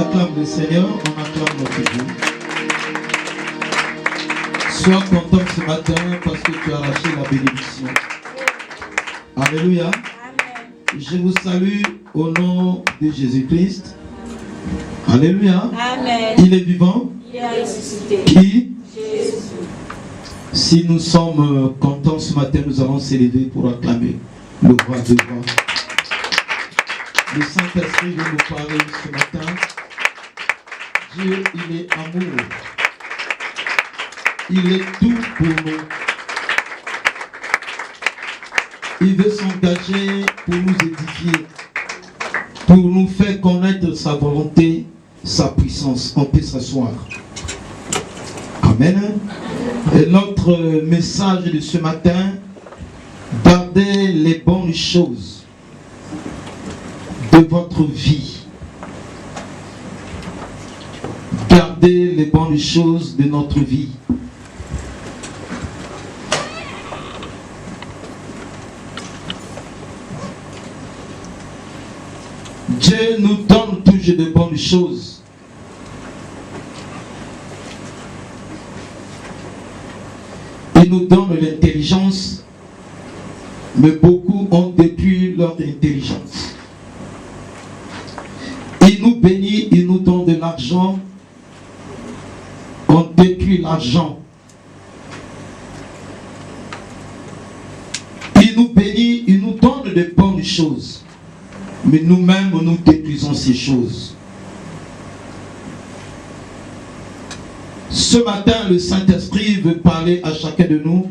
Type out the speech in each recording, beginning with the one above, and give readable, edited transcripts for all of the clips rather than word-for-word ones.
acclame le Seigneur, on acclame notre Dieu. Sois content ce matin parce que tu as arraché la bénédiction. Alléluia. Amen. Je vous salue au nom de Jésus-Christ. Alléluia. Amen. Il est vivant. Il est ressuscité. Qui? Jésus. Si nous sommes contents ce matin, nous allons s'élever pour acclamer le roi de roi. Le Saint-Esprit veut nous parler ce matin. Dieu, il est amour. Il est tout pour nous. Il veut s'engager pour nous édifier, pour nous faire connaître sa volonté, sa puissance. On peut s'asseoir. Amen. Et notre message de ce matin, gardez les bonnes choses de votre vie. Gardez les bonnes choses de notre vie. Dieu nous donne toujours de bonnes choses. Il nous donne l'intelligence, mais beaucoup ont détruit leur intelligence. Il nous bénit, il nous donne de l'argent, on détruit l'argent. Il nous bénit, il nous donne de bonnes choses. Mais nous-mêmes, nous détruisons ces choses. Ce matin, le Saint-Esprit veut parler à chacun de nous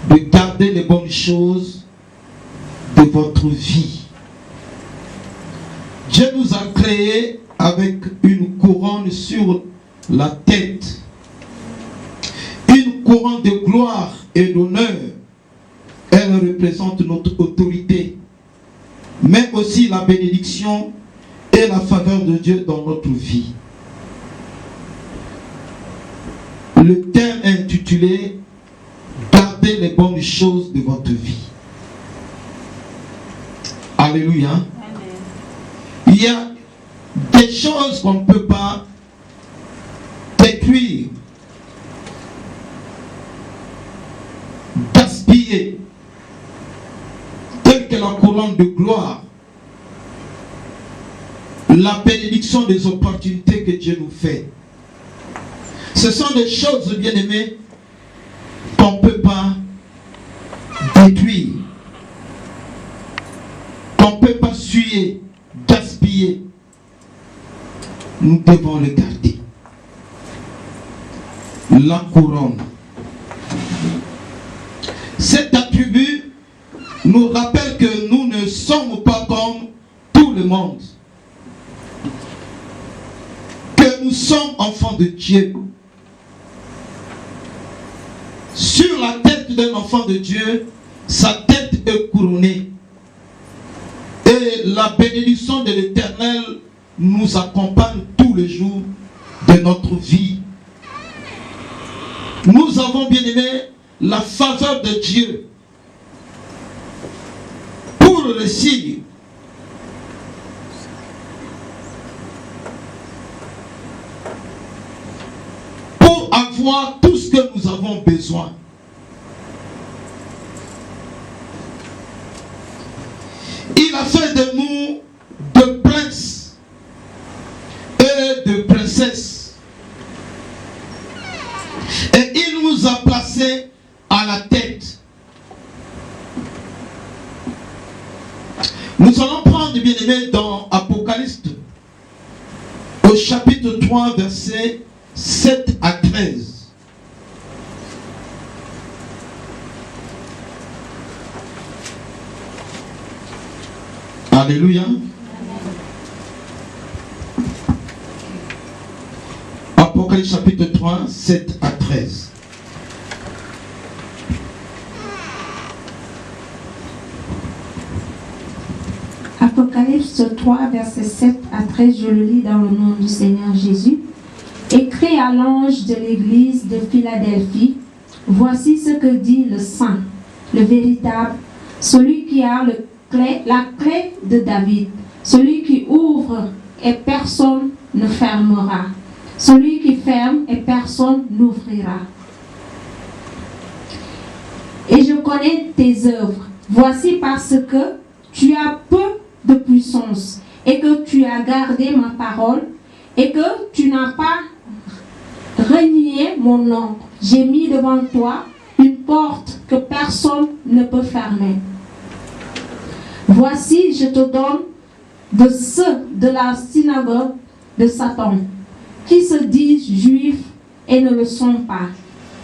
de garder les bonnes choses de votre vie. Dieu nous a créés avec une couronne sur la tête. Une couronne de gloire et d'honneur. Elle représente notre autorité, mais aussi la bénédiction et la faveur de Dieu dans notre vie. Le thème est intitulé « Gardez les bonnes choses de votre vie ». Alléluia. Amen. Il y a des choses qu'on ne peut pas détruire, gaspiller, telle que la couronne de gloire, la bénédiction des opportunités que Dieu nous fait. Ce sont des choses, bien-aimées, qu'on ne peut pas détruire, qu'on ne peut pas suyer, gaspiller. Nous devons le garder. La couronne. Cet attribut nous rappelle que nous ne sommes pas comme tout le monde. Que nous sommes enfants de Dieu. Sur la tête d'un enfant de Dieu, sa tête est couronnée. Et la bénédiction de l'Éternel nous accompagne tous les jours de notre vie. Nous avons bien aimé la faveur de Dieu pour réussir. Pour avoir tout ce que nous avons besoin. Il a fait de nous de princes et de princesses. Et il nous a placés à la tête. Nous allons prendre, bien aimé, dans Apocalypse, au chapitre 3, versets 7 à 13. Alléluia. Apocalypse chapitre 3, 7 à 13. Apocalypse 3, verset 7 à 13, je le lis dans le nom du Seigneur Jésus. Écrit à l'ange de l'église de Philadelphie, voici ce que dit le Saint, le véritable, celui qui a la clé de David, celui qui ouvre et personne ne fermera. Celui qui ferme et personne n'ouvrira. Et je connais tes œuvres. Voici parce que tu as peu de puissance et que tu as gardé ma parole et que tu n'as pas renié mon nom. J'ai mis devant toi une porte que personne ne peut fermer. Voici, je te donne de ceux de la synagogue de Satan, qui se disent juifs et ne le sont pas,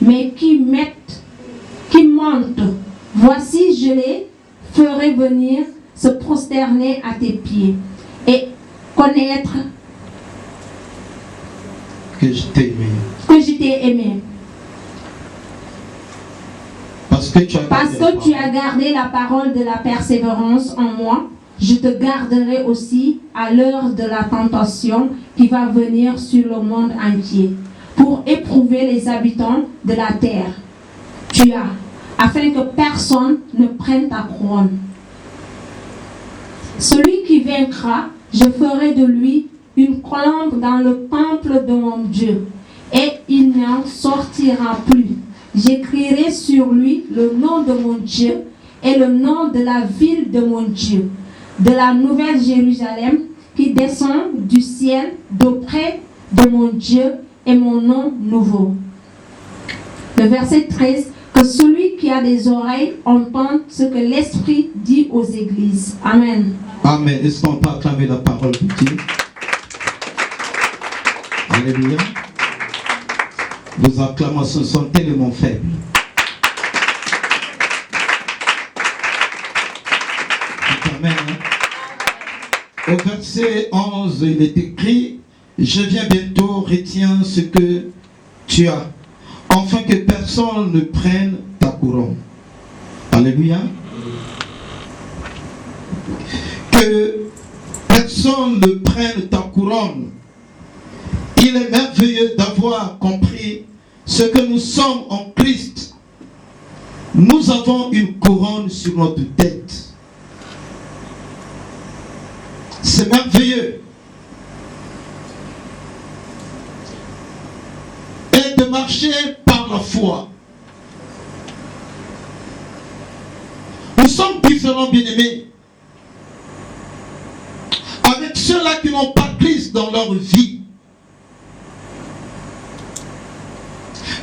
mais qui mentent. Voici, je les ferai venir se prosterner à tes pieds et connaître que je t'ai aimé. Que je t'ai aimé. Parce que tu as gardé la parole de la persévérance en moi, je te garderai aussi à l'heure de la tentation qui va venir sur le monde entier pour éprouver les habitants de la terre. Tu as, afin que personne ne prenne ta couronne. Celui qui vaincra, je ferai de lui une colombe dans le temple de mon Dieu, et il n'en sortira plus. J'écrirai sur lui le nom de mon Dieu et le nom de la ville de mon Dieu, de la nouvelle Jérusalem qui descend du ciel d'auprès de mon Dieu et mon nom nouveau. Le verset 13, que celui qui a des oreilles entende ce que l'Esprit dit aux églises. Amen. Amen. Est-ce qu'on peut acclamer la parole de Dieu? Alléluia. Vos acclamations sont tellement faibles. Amen. Au verset 11, il est écrit: je viens bientôt, retiens ce que tu as, afin que personne ne prenne ta couronne. Alléluia. Que personne ne prenne ta couronne. Il est merveilleux d'avoir compris ce que nous sommes en Christ. Nous avons une couronne sur notre tête. C'est merveilleux. Et de marcher par la foi. Nous sommes différents, bien-aimés, avec ceux-là qui n'ont pas Christ dans leur vie.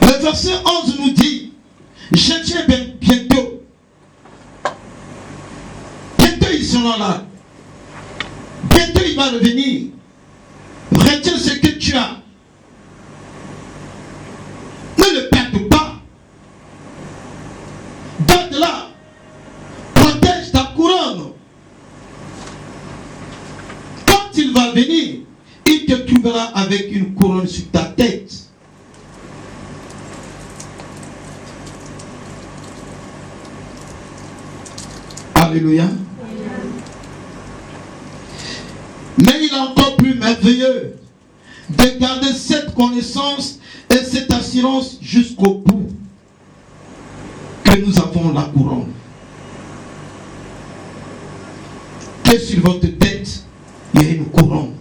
Le verset 11 nous dit: je viens bientôt. Bientôt ils seront là. Bientôt il va revenir. Retiens ce que tu as. Ne le perds pas. Garde-la. Protège ta couronne. Quand il va venir, il te trouvera avec une couronne sur ta tête. Alléluia. Mais il est encore plus merveilleux de garder cette connaissance et cette assurance jusqu'au bout, que nous avons la couronne. Que sur votre tête, il y a une couronne.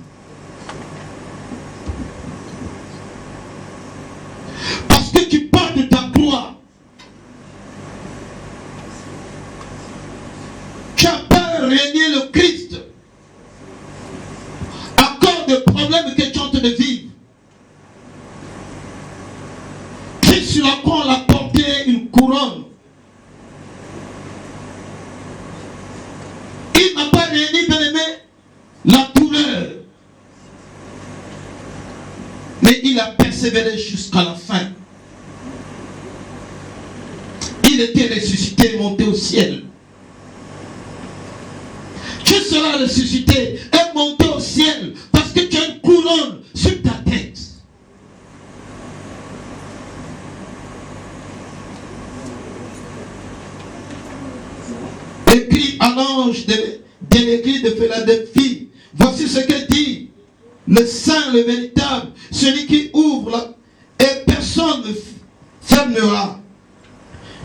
Parce que tu parles de ta gloire. Tu as pas régné le Christ. À cause des problèmes que tu es en train de vivre. Christ sur la croix, on a porté une couronne. Il n'a pas régné, bien aimé, la douleur. Mais il a persévéré jusqu'à la fin. Il était ressuscité et monté au ciel. Tu seras ressuscité et monté au ciel parce que tu as une couronne sur ta tête. Écrit à l'ange de l'église de Philadelphie, voici ce que dit le Saint, le véritable, celui qui ouvre et personne ne fermera.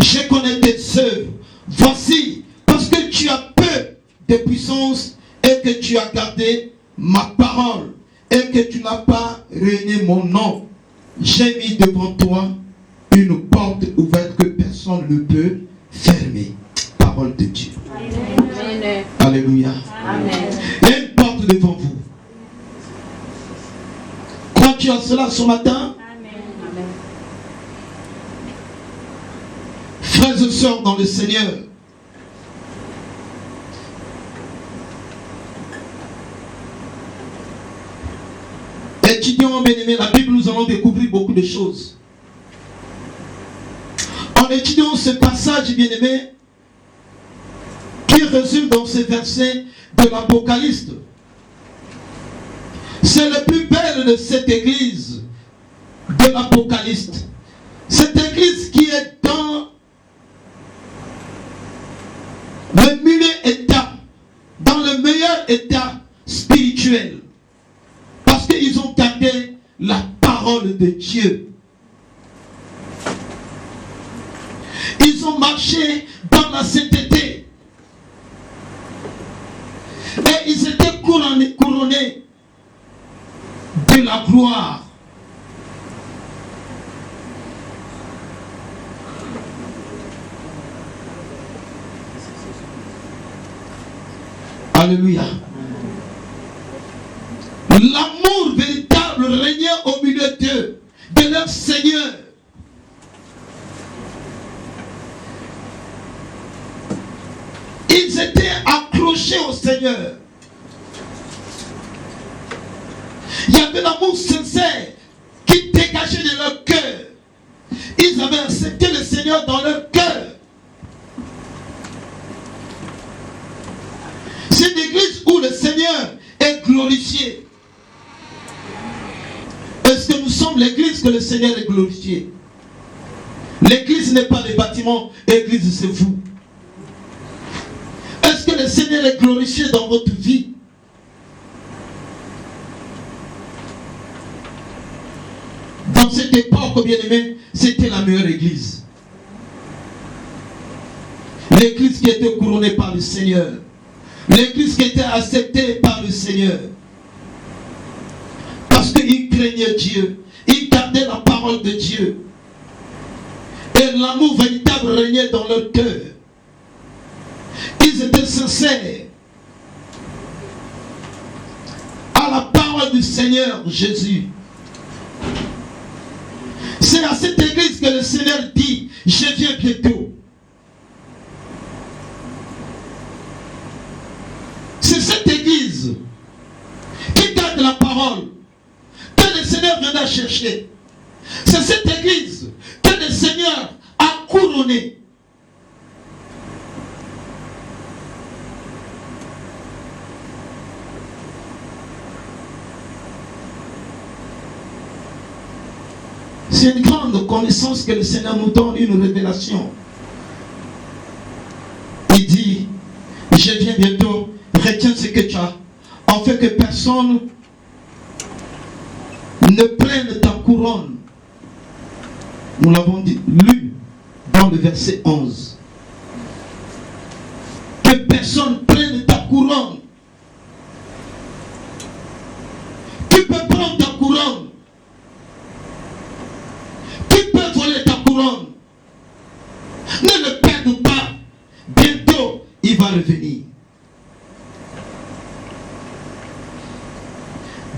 Je connais tes œuvres. Voici, parce que tu as peu de puissance et que tu as gardé ma parole et que tu n'as pas renié mon nom, j'ai mis devant toi une porte ouverte que personne ne peut fermer. Parole de Dieu. Amen. Alléluia. Amen. Il y a une porte devant vous. Crois-tu à cela ce matin? Amen. Frères et sœurs dans le Seigneur, étudiants bien-aimés, la Bible, nous allons découvrir beaucoup de choses. En étudiant ce passage, bien-aimé, qui résulte dans ces versets de l'Apocalypse, c'est le plus bel de cette église de l'Apocalypse. Cette église qui est dans le milieu état, dans le meilleur état spirituel. Parce qu'ils ont gardé la parole de Dieu. Ils ont marché dans la sainteté. Et ils étaient couronnés de la gloire. Alléluia. L'amour véritable régnait au milieu d'eux, de leur Seigneur. Ils étaient accrochés au Seigneur. Il y avait l'amour sincère qui dégageait de leur cœur. Ils avaient accepté le Seigneur dans leur cœur. C'est une église où le Seigneur est glorifié. Est-ce que nous sommes l'église que le Seigneur est glorifié? L'église n'est pas les bâtiments, l'église c'est vous. Est-ce que le Seigneur est glorifié dans votre vie? Dans cette époque, bien aimé, c'était la meilleure église. L'église qui était couronnée par le Seigneur. L'église qui était acceptée par le Seigneur. Parce qu'ils craignaient Dieu. Ils gardaient la parole de Dieu. Et l'amour véritable régnait dans leur cœur. Ils étaient sincères à la parole du Seigneur Jésus. C'est à cette église que le Seigneur dit, je viens bientôt. C'est cette église qui garde la parole que le Seigneur viendra chercher. C'est cette église que le Seigneur a couronnée. C'est une grande connaissance que le Seigneur nous donne, une révélation. Il dit, je viens bientôt, retiens ce que tu as, en fait que personne ne prenne ta couronne. Nous l'avons lu dans le verset 11. Que personne prenne ta couronne. Tu peux prendre ta couronne. Voler ta couronne. Ne le perde pas. Bientôt, il va revenir.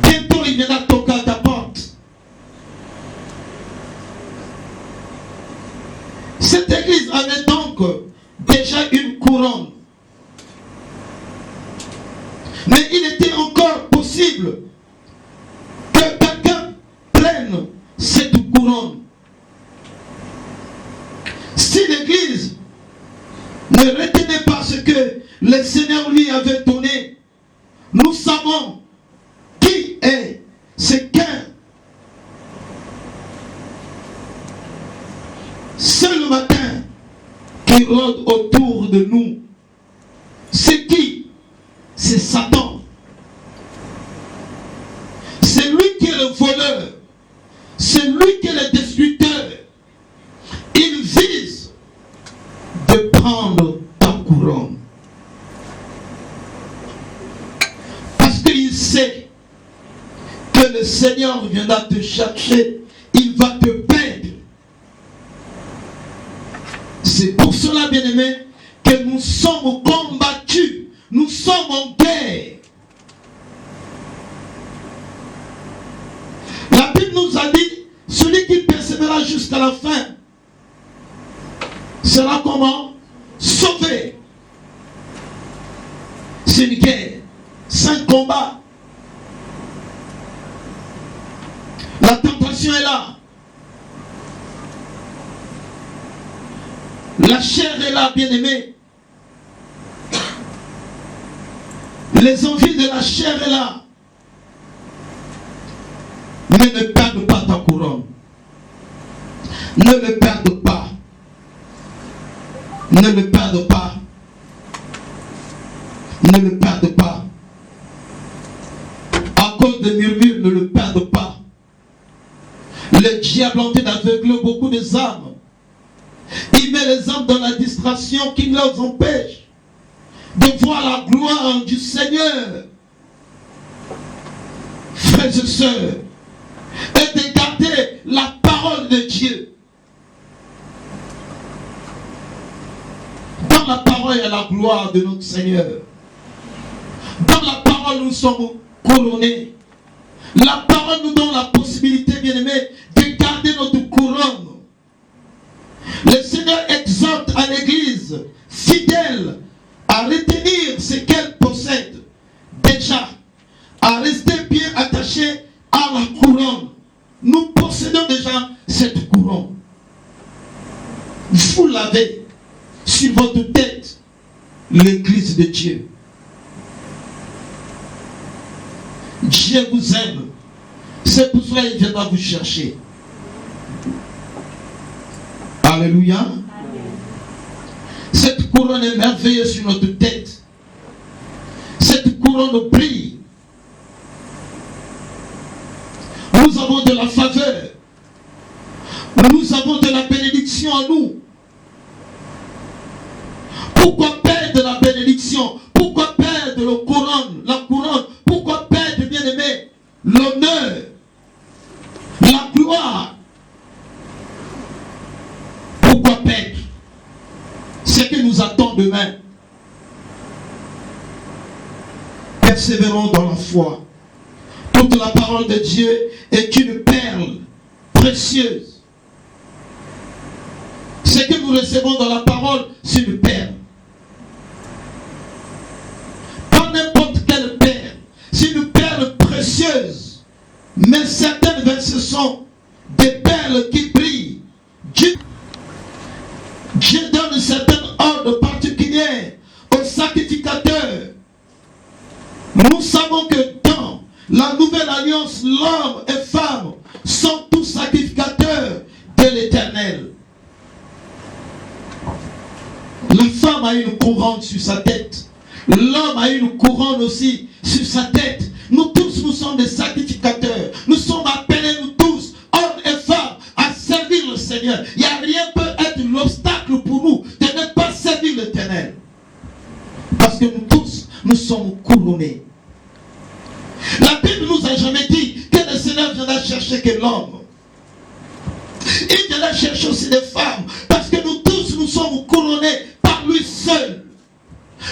Bientôt, il viendra toquer à ta porte. Cette église avait donc déjà une couronne. Mais il était encore possible que quelqu'un prenne cette couronne. Si l'église ne retenait pas ce que le Seigneur lui avait donné, nous savons qui est ce qu'un. C'est le matin qui rôde autour de nous. C'est qui? C'est Satan. C'est lui qui est le voleur. C'est lui qui est le destructeur. Il vise de prendre ta couronne. Parce qu'il sait Seigneur viendra te chercher, il va te perdre. C'est pour cela, bien-aimés, que nous sommes combattus, nous sommes en guerre. La Bible nous a dit, celui qui persévérera jusqu'à la fin sera comment? Sauvé. C'est une guerre, c'est un combat. La tentation est là. La chair est là, bien-aimé. Les envies de la chair est là. Mais ne perde pas ta couronne. Ne le perde pas. Ne le perde pas. Ne le perde pas. À cause des murmures, ne le perde pas. Le diable en train d'aveugler beaucoup des âmes. Il met les âmes dans la distraction qui leur empêche de voir la gloire du Seigneur. Frères et sœurs, et de garder la parole de Dieu. Dans la parole, il y a la gloire de notre Seigneur. Dans la parole, nous sommes couronnés. La parole nous donne la possibilité, bien-aimés, de garder notre couronne. Le Seigneur exhorte à l'Église fidèle à retenir ce qu'elle possède déjà, à rester bien attaché à la couronne. Nous possédons déjà cette couronne. Vous l'avez sur votre tête, l'Église de Dieu. Dieu vous aime. C'est pour cela qu'il viendra vous chercher. Alléluia. Amen. Cette couronne est merveilleuse sur notre tête. Cette couronne brille. Nous avons de la faveur. Nous avons de la bénédiction en nous. Pourquoi perdre la bénédiction? Pourquoi perdre la couronne? Pourquoi perdre, bien-aimé, l'honneur, la gloire? Pourquoi perdre ce que nous attend demain? Persévérons dans la foi. Toute la parole de Dieu est une perle précieuse. Ce que nous recevons dans la parole, c'est une perle. Pas n'importe quelle perle. C'est une perle précieuse. Mais certaines versets sont des perles qui brillent. Dieu donne certaines ordres particulières aux sacrificateurs. Nous savons que dans la nouvelle alliance, l'homme et femme sont tous sacrificateurs de l'Éternel. La femme a une couronne sur sa tête. L'homme a une couronne aussi sur sa tête. Nous tous, nous sommes des sacrificateurs. Nous sommes appelés, nous tous, hommes et femmes, à servir le Seigneur. Il n'y a rien qui peut être l'obstacle pour nous de ne pas servir l'Éternel. Parce que nous tous, nous sommes couronnés. La Bible nous a jamais dit que le Seigneur viendra chercher que l'homme. Il viendra chercher aussi les femmes. Parce que nous tous, nous sommes couronnés par lui seul.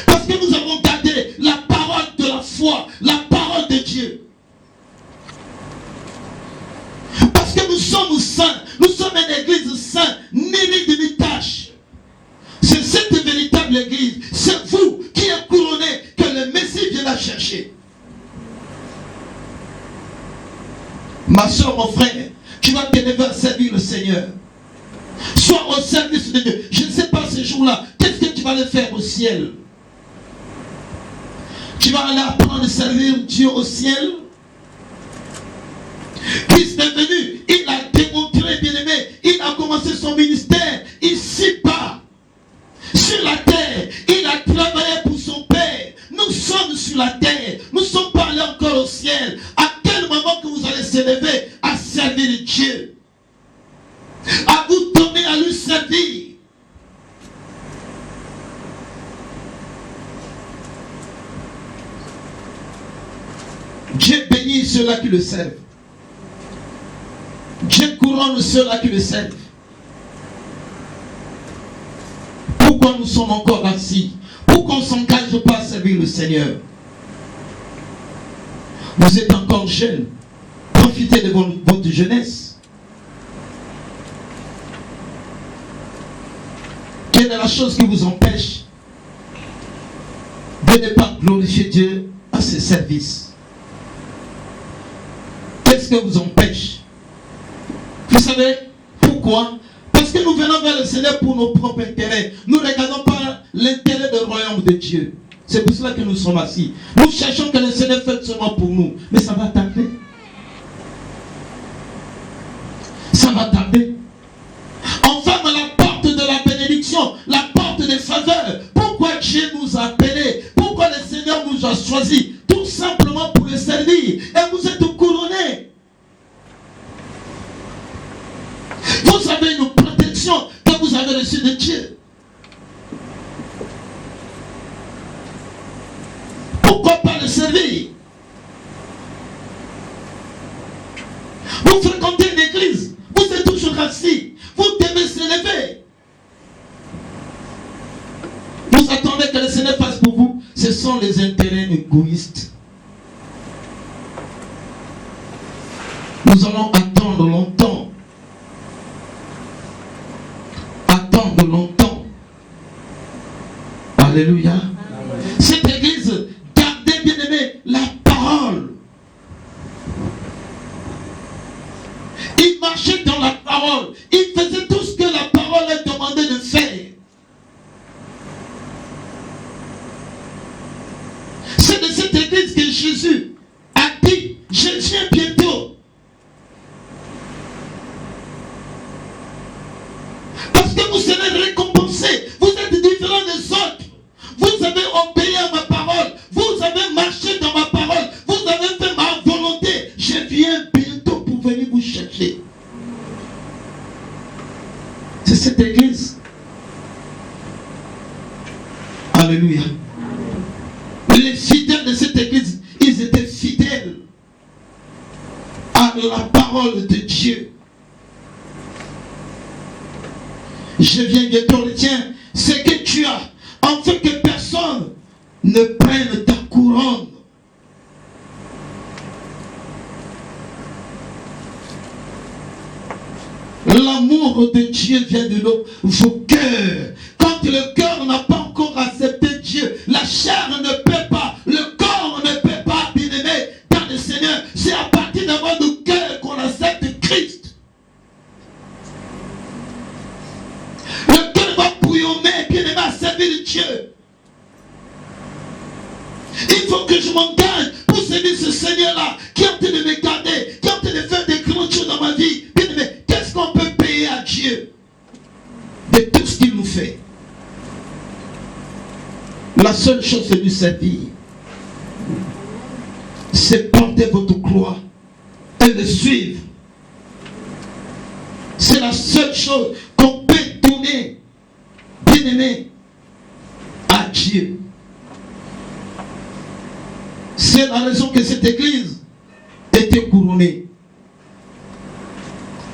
Parce que nous avons gardé la parole de la foi, la parole de Dieu. Parce que nous sommes saints, nous sommes une église sainte, ni de tâche. C'est cette véritable église, c'est vous qui êtes couronné que le Messie vient la chercher. Ma soeur, mon frère, tu vas te lever à servir le Seigneur. Sois au service de Dieu. Je ne sais pas ce jour-là, qu'est-ce que tu vas aller faire au ciel? Tu vas aller apprendre à servir Dieu au ciel. Christ est venu, il a démontré, bien-aimé, il a commencé son ministère ici-bas, sur la terre. Il a travaillé pour son Père. Nous sommes sur la terre, nous ne sommes pas allés encore au ciel. À quel moment que vous allez se lever à servir Dieu, à vous donner à lui servir? Dieu bénit ceux-là qui le servent. Dieu couronne ceux-là qui le servent. Pourquoi nous sommes encore assis? Pourquoi on ne s'engage pas à servir le Seigneur? Vous êtes encore jeune. Profitez de votre jeunesse. Quelle est la chose qui vous empêche de ne pas glorifier Dieu à ses services? Qu'est-ce que vous empêche? Vous savez pourquoi? Parce que nous venons vers le Seigneur pour nos propres intérêts. Nous ne regardons pas l'intérêt du royaume de Dieu. C'est pour cela que nous sommes assis. Nous cherchons que le Seigneur fasse seulement pour nous. Mais ça va tarder. Ça va tarder. On ferme la porte de la bénédiction, la porte des faveurs. Pourquoi Dieu nous a appelés? Pourquoi le Seigneur nous a choisis? Tout simplement pour le servir. Et vous êtes couronnés. Vous avez une protection que vous avez reçue de Dieu. Pourquoi pas le servir? Vous fréquentez une église, vous êtes toujours assis, vous devez se lever. Vous attendez que le Seigneur fasse pour vous. Ce sont les intérêts égoïstes. Nous allons attendre longtemps. Attendre longtemps. Alléluia. Cette église, gardez bien aimé la parole. Il marchait dans la parole. Il faisait tout ce que la parole a demandé de faire. C'est de cette église que Jésus a dit, je viens bientôt. Parce que vous serez récompensés. Vous êtes différents des autres. Vous avez obéi à ma parole. Vous avez marché dans ma parole. Vous avez fait ma volonté. Je viens bientôt pour venir vous chercher. C'est cette église. Alléluia. Les fidèles de cette église, ils étaient fidèles à la parole de Dieu. Je viens bientôt, retiens ce que tu as, afin que personne ne prenne ta couronne. L'amour de Dieu vient de vos cœurs. Quand le cœur n'a pas encore accepté Dieu, la chair ne peut pas, le corps ne peut pas, bien aimé, dans le Seigneur. C'est à partir de votre cœur qu'on accepte Christ. Le cœur va bouillonner, bien aimé, à servir Dieu. Il faut que je m'engage pour servir ce Seigneur-là qui est en train de me garder, qui est en train de faire des grandes choses dans ma vie. Bien aimé, qu'est-ce qu'on peut payer à Dieu de tout ce qu'il nous fait? La seule chose c'est de servir. C'est porter votre croix et le suivre. C'est la seule chose qu'on peut donner, bien aimé, à Dieu. C'est la raison que cette église était couronnée.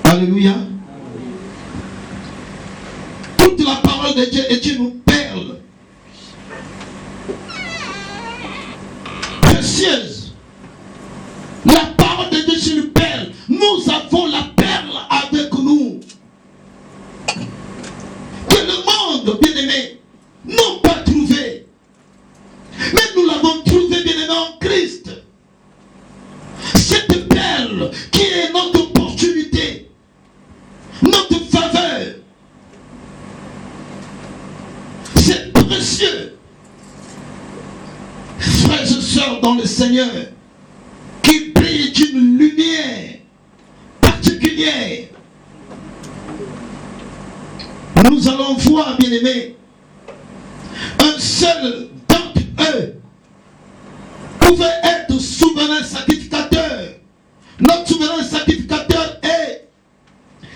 Alléluia. Toute la parole de Dieu est une perle précieuse. La parole de Dieu est une perle. Nous avons la perle avec nous. Que le monde, bien aimé, n'a pas trouvé. Mais nous l'avons trouvé, bien aimé, en Christ. Cette perle qui est notre opportunité, notre faveur. C'est précieux. Frères et sœurs dans le Seigneur, qui brille d'une lumière particulière. Nous allons voir, bien aimé, un seul d'entre eux pouvait être souverain sacrificateur. Notre souverain sacrificateur est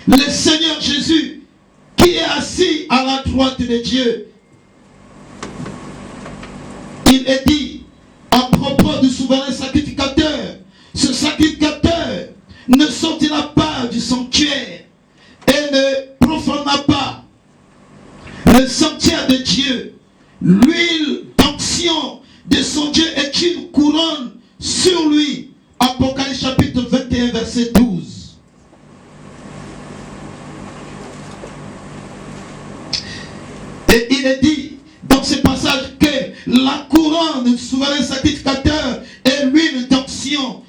le Seigneur Jésus, qui est assis à la droite de Dieu. Il est dit à propos du souverain sacrificateur, ce sacrificateur ne se sortira pas du sanctuaire et ne profanera pas le sanctuaire de Dieu. L'huile d'onction de son Dieu est une couronne sur lui. Apocalypse chapitre 21, verset 12. Et il est dit dans ce passage que la couronne du souverain sacrificateur est l'huile d'onction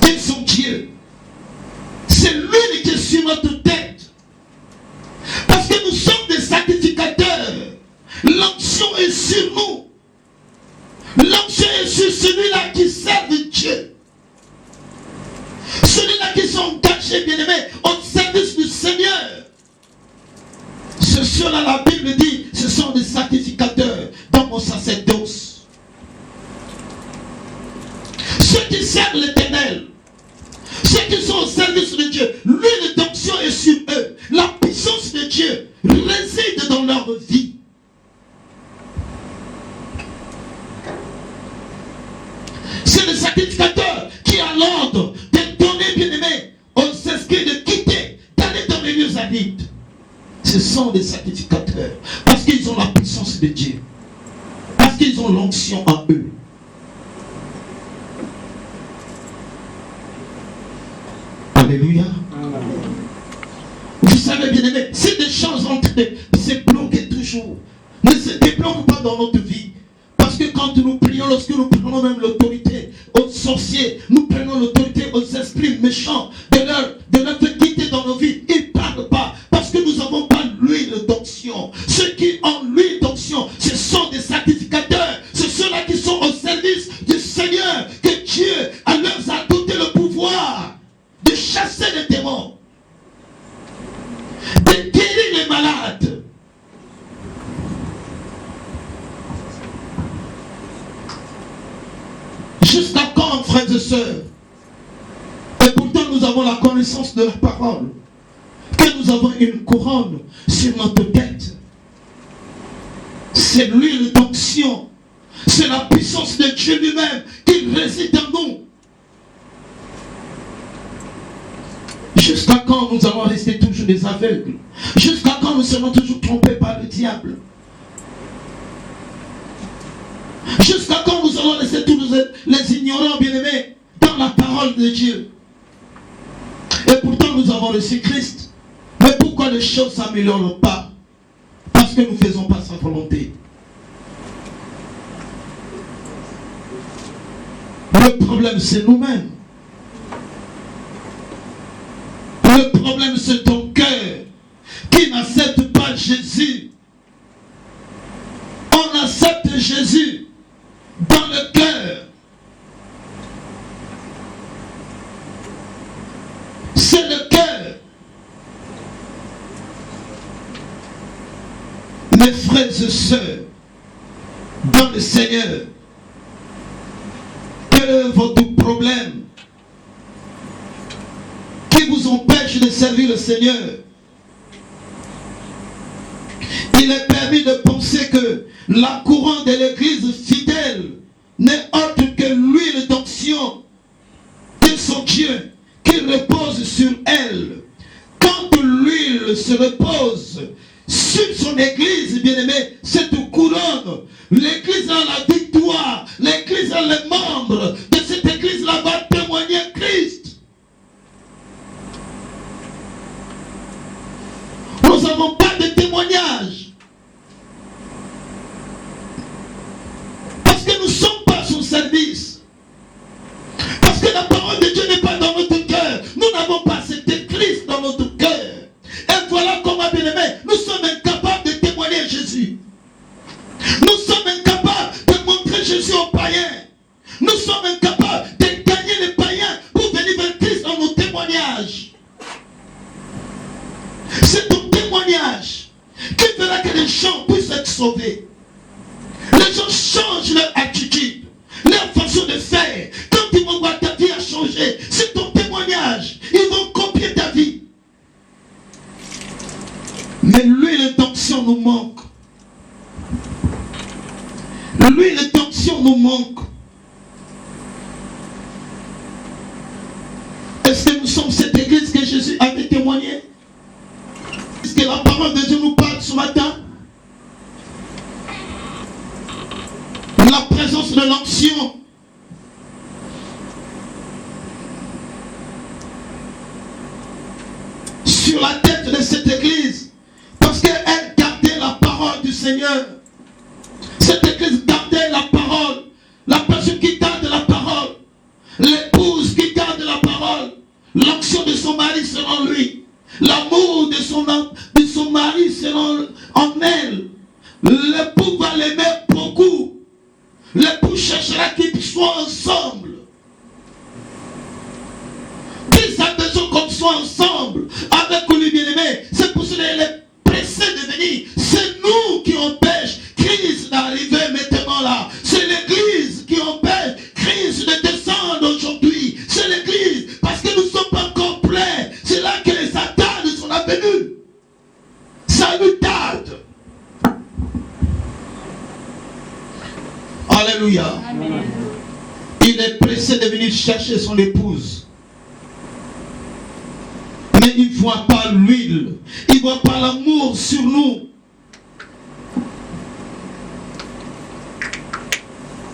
de son Dieu. C'est l'huile qui est sur notre tête. Parce que nous sommes des sacrificateurs. L'onction est sur nous. L'onction est sur celui-là qui sert de Dieu. Celui-là qui sont engagés, bien-aimés, au service du Seigneur. Ce ceux-là, la Bible dit, ce sont des sacrificateurs dans mon sacerdoce. Ceux qui servent l'Éternel, ceux qui sont au service de Dieu, l'huile d'onction est sur eux. La puissance de Dieu réside dans leur vie. C'est le sacrificateur qui a l'ordre de donner, bien-aimé, aux esprits de quitter, d'aller dans les lieux arides. Ce sont des sacrificateurs parce qu'ils ont la puissance de Dieu, parce qu'ils ont l'onction en eux. Alléluia. Vous savez, bien-aimé, si des choses entrent, c'est bloqué toujours. Ne se débloque pas dans notre vie. Parce que quand nous prions, lorsque nous prenons même l'autorité aux sorciers, nous prenons l'autorité aux esprits méchants, de leur faire quitter dans nos vies. Ils ne parlent pas parce que nous n'avons pas l'huile d'onction. Ceux qui ont l'huile d'onction, ce sont des sacrificateurs. C'est ceux-là qui sont au service du Seigneur, que Dieu leur a donné le pouvoir de chasser les démons, de guérir les malades. Jusqu'à quand, frères et sœurs? Et pourtant nous avons la connaissance de la parole, que nous avons une couronne sur notre tête. C'est l'huile d'onction, c'est la puissance de Dieu lui-même qui réside en nous. Jusqu'à quand nous allons rester toujours des aveugles? Jusqu'à quand nous serons toujours trompés par le diable? Jusqu'à quand nous allons rester tous les ignorants, bien-aimés, dans la parole de Dieu? Et pourtant nous avons reçu Christ. Mais pourquoi les choses ne s'améliorent pas? Parce que nous ne faisons pas sa volonté. Le problème c'est nous-mêmes. Le problème c'est ton cœur qui n'accepte pas Jésus. On accepte Jésus dans le cœur. C'est le cœur. Mes frères et sœurs, dans le Seigneur, quel est votre problème qui vous empêche de servir le Seigneur? Il est permis de penser que la couronne de l'église fidèle n'est autre que l'huile d'onction de son Dieu qui repose sur elle. Quand l'huile se repose sur son église, bien-aimé, cette couronne, l'église a la victoire, l'église a les membres de cette église-là va témoigner Christ. Nous n'avons pas de témoignage. Parce que nous ne sommes pas son service. Parce que la parole de Dieu n'est pas dans notre cœur. Nous n'avons pas cette église dans notre cœur. Et voilà comment, bien-aimés, nous sommes incapables de témoigner Jésus. Nous sommes incapables de montrer Jésus aux païens. Nous sommes incapables de gagner les païens pour venir vers Christ dans nos témoignages. C'est ton témoignage qui fera que les gens puissent être sauvés. Les gens changent leur attitude, leur façon de faire. Quand ils vont voir ta vie a changé, c'est ton témoignage. Ils vont copier ta vie. Mais l'huile d'onction nous manque. L'huile d'onction nous manque. Et sommes cette église que Jésus avait témoigné. Est-ce que la parole de Dieu nous parle ce matin? La présence de l'onction. Sur la tête de cette église. Parce qu'elle gardait la parole du Seigneur. Cette église gardait la parole. La personne qui garde la parole. L'épouse qui garde la parole. L'onction de son mari selon lui. L'amour de son mari selon en elle. L'époux va l'aimer beaucoup. L'époux cherchera qu'ils soient ensemble. Qu'ils a besoin qu'on soit ensemble avec lui bien-aimé. C'est pour cela qu'il est pressé de venir. C'est nous qui empêchons Christ d'arriver maintenant là. C'est l'église qui empêche Christ de descendre aujourd'hui. C'est l'église parce que nous ne sommes pas encore pleins. C'est là que les Satan de son venue. Ça nous tarde. Alléluia. Amen. Il est pressé de venir chercher son épouse. Mais il ne voit pas l'huile. Il ne voit pas l'amour sur nous.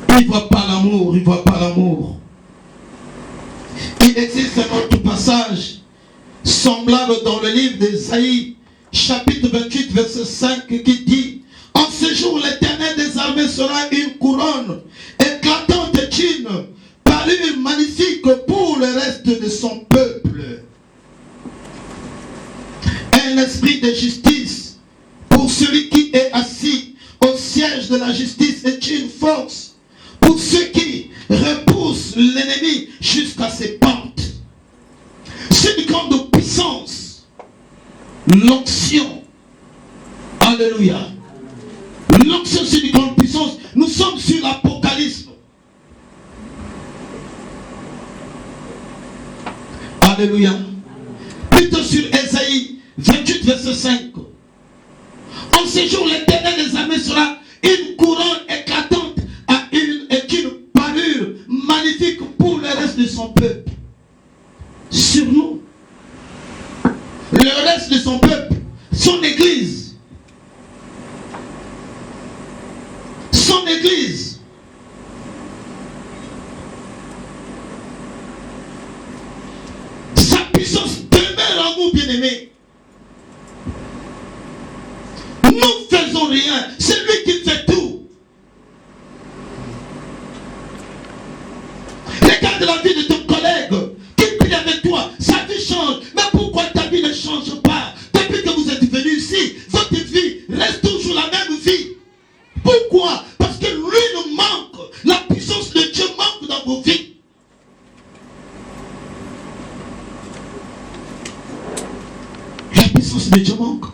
Il ne voit pas l'amour. Il ne voit pas l'amour. Il existe un autre passage semblable dans le livre d'Ésaïe, chapitre 28, verset 5, qui dit: en ce jour, l'Éternel des armées sera une couronne éclatante d'une parure magnifique pour le reste de son peuple. Un esprit de justice pour celui qui est assis au siège de la justice est une force pour ceux qui repoussent l'ennemi jusqu'à ses pentes. C'est une grande puissance. L'onction. Alléluia. L'onction, c'est une grande puissance. Nous sommes sur l'Apocalypse. Alléluia. Plutôt sur Ésaïe 28, verset 5. En ce jour, l'Éternel des armées sera une couronne éclatante et une parure magnifique pour le reste de son peuple. Sur nous. Le reste de son peuple. Son église. Son église. Sa puissance demeure en nous, bien-aimés. Nous faisons rien. C'est lui qui fait tout. Regarde la vie de ton collègue qui prie avec toi. Sa vie change. Mais pourquoi ta vie ne change pas? Depuis que vous êtes venu ici, votre vie reste toujours la même vie. Pourquoi? Parce que lui nous manque. La puissance de Dieu manque dans vos vies. La puissance de Dieu manque.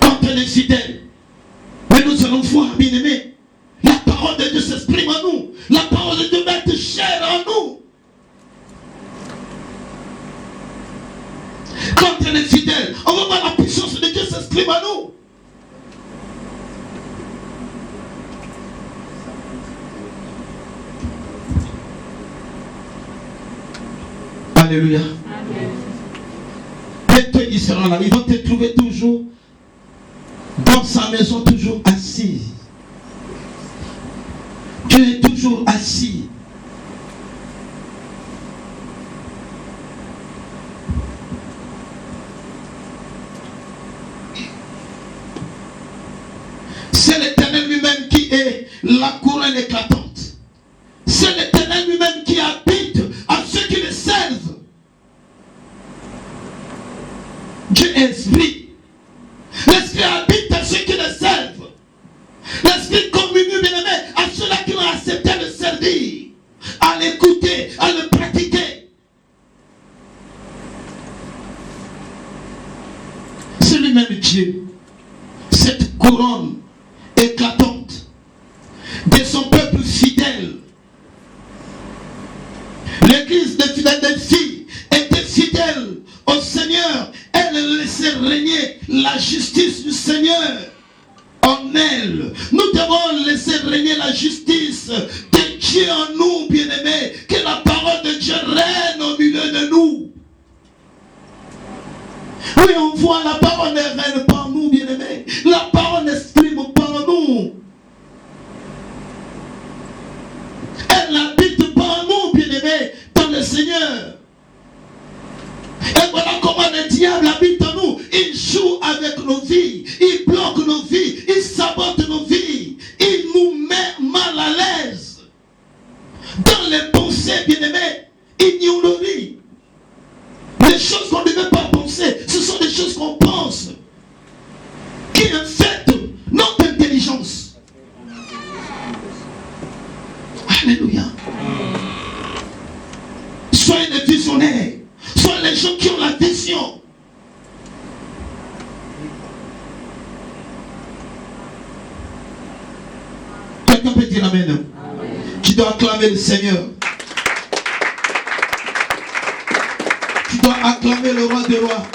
Quand on est fidèle, mais nous allons voir, bien aimé, la parole de Dieu s'exprime en nous. La parole de Dieu va être chère en nous. Quand on est fidèle, on va voir la puissance de Dieu s'exprime en nous. Alléluia. Amen. Ils seront là. Ils vont te trouver toujours dans sa maison, toujours assis. Tu es toujours assis. C'est l'Éternel lui-même qui est la couronne éclatante. C'est l'Éternel lui-même qui habite à ceux qui le servent. Dieu est esprit. L'esprit habite à ceux qui le servent. L'esprit communie, bien aimé, à ceux-là qui ont accepté de servir, à l'écouter, à le pratiquer. C'est lui-même Dieu. Cette couronne éclatante de son peuple fidèle. L'église de Philadelphie était fidèle au Seigneur. Elle laissait régner la justice du Seigneur en éternel. Nous devons laisser régner la justice de Dieu en nous, bien-aimés. Que la parole de Dieu règne au milieu de nous. Oui, on voit la parole ne règne pas en nous, bien-aimés. La parole n'exprime pas en nous. Elle n'habite pas en nous, bien-aimés, dans le Seigneur. Et voilà comment le diable habite en nous. Il joue avec nos vies. Il bloque nos vies. Il sabote nos vies. Il nous met mal à l'aise. Dans les pensées, bien-aimés, ignoreries. Les choses qu'on ne devait pas penser, ce sont des choses qu'on pense. Qui infectent notre intelligence. Alléluia. Soyez des visionnaires. Soyez les gens qui ont la vision. Quelqu'un peut dire amen. Amen. Tu dois acclamer le Seigneur. Tu dois acclamer le roi des rois.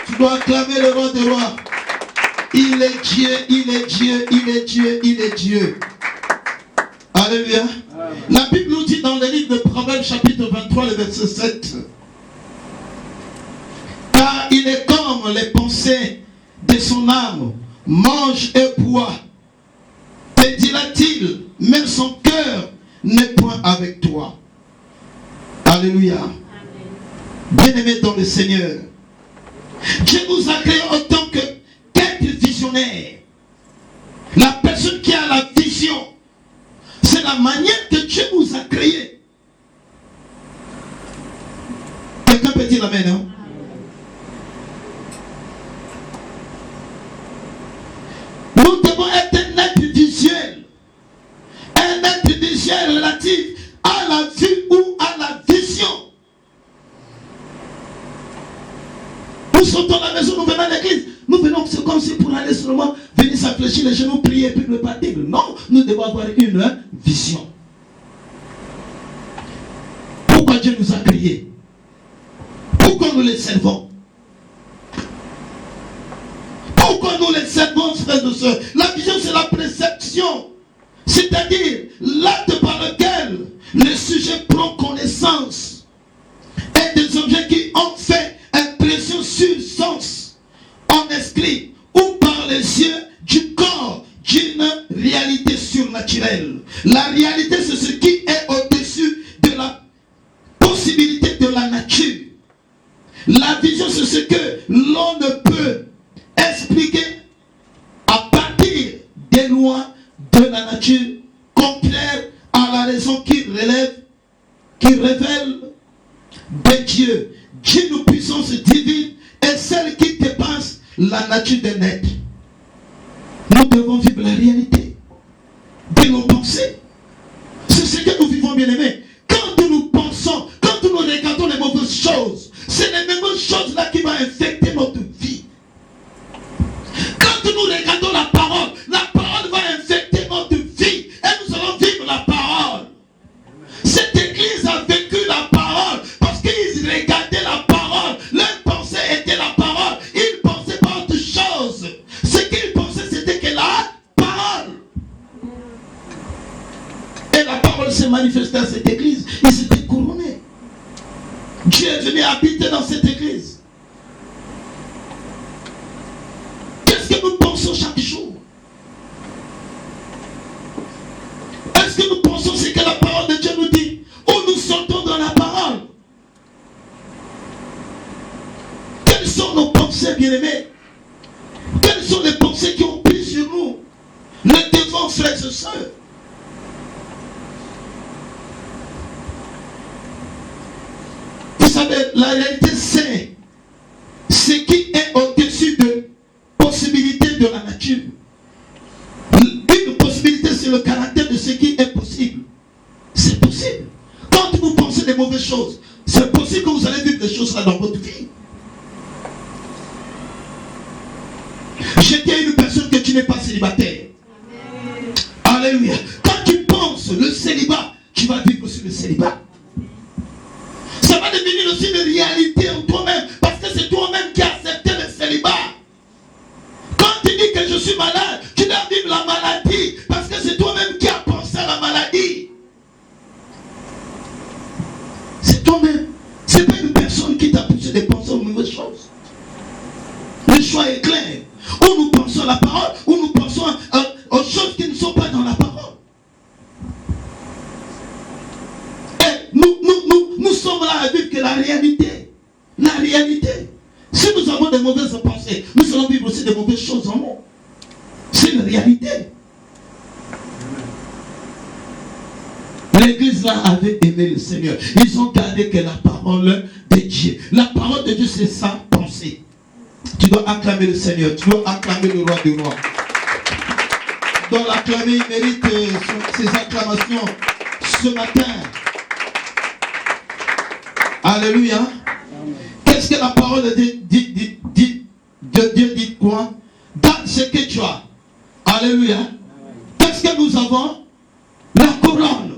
Tu dois acclamer le roi des rois. Il est Dieu, il est Dieu, il est Dieu, il est Dieu. Alléluia. La Bible nous dit dans le livre de Proverbes chapitre 23, le verset 7. Car il est comme les pensées de son âme, mange et boit. Te dira-t-il, même son cœur n'est point avec toi. Alléluia. Bien-aimés dans le Seigneur, Dieu nous a créé en tant qu'être visionnaire. La personne qui a la vision, c'est la manière que Dieu nous a créé. Quelqu'un peut dire amen, hein? Nous devons être un être visuel. Un être visuel relatif à la vue ou à la vision. Nous sortons de la maison, nous venons à l'église. Nous venons comme si pour aller seulement venir s'affléchir les genoux, prier et puis ne pas dire. Non, nous devons avoir une vision. Pourquoi Dieu nous a créés? Pourquoi nous les servons? Pourquoi nous les servons, frères et sœurs? La vision, c'est la perception. C'est-à-dire l'acte par lequel le sujet prend connaissance. Et des objets qui ont fait impression sur le sens en esprit ou par les yeux du corps d'une réalité surnaturelle. La réalité, c'est ce qui est au-dessus de la possibilité de la nature. La vision, c'est ce que l'on ne peut expliquer à partir des lois de la nature, contraire à la raison qui révèle de Dieu. Dieu, nous puissance divine, est celle qui dépasse la nature d'un être. Nous devons vivre la réalité de nos pensées. C'est ce que nous vivons, bien-aimés. Quand nous pensons, quand nous regardons les mauvaises choses, c'est les mêmes choses-là qui vont infecter notre vie. Quand nous regardons la parole va infecter notre vie et nous allons vivre la parole. Cette église a vécu la parole parce qu'ils regardaient la parole. Leur pensée était la parole. Ils pensaient pas autre chose. Ce qu'ils pensaient, c'était que la parole. Et la parole s'est manifestée à cette église. Ils s'étaient couronnés. Dieu est venu habiter dans cette église. Qu'est-ce que nous pensons chaque jour? Est-ce que nous pensons ce que la parole de Dieu nous dit? Ou nous sortons dans la parole? Quelles sont nos pensées, bien-aimés? Quelles sont les pensées qui ont pris sur nous? Nous devons, frères et sœurs. Vous savez, la réalité, c'est ce qui est au-dessus de possibilités de la nature. Une possibilité, c'est le caractère de ce qui est possible. C'est possible. Quand vous pensez des mauvaises choses, c'est possible que vous allez vivre des choses là dans votre vie. J'étais une personne que tu n'es pas célibataire. Amen. Alléluia. Quand tu penses le célibat, tu vas vivre sur le célibat. Ça va devenir aussi une réalité en toi-même, parce que c'est toi-même qui as accepté le célibat. Quand tu dis que je suis malade, tu ne nous sommes là à vivre que la réalité. La réalité. Si nous avons des mauvaises pensées, nous allons vivre aussi des mauvaises choses en nous. C'est la réalité. L'église là avait aimé le Seigneur. Ils ont gardé que la parole de Dieu. La parole de Dieu, c'est sa pensée. Tu dois acclamer le Seigneur. Tu dois acclamer le roi des rois. Tu dois l'acclamer. Il mérite ses acclamations ce matin. Alléluia. Qu'est-ce que la parole de Dieu dit quoi? Dans ce que tu as. Alléluia. Qu'est-ce que nous avons? La couronne.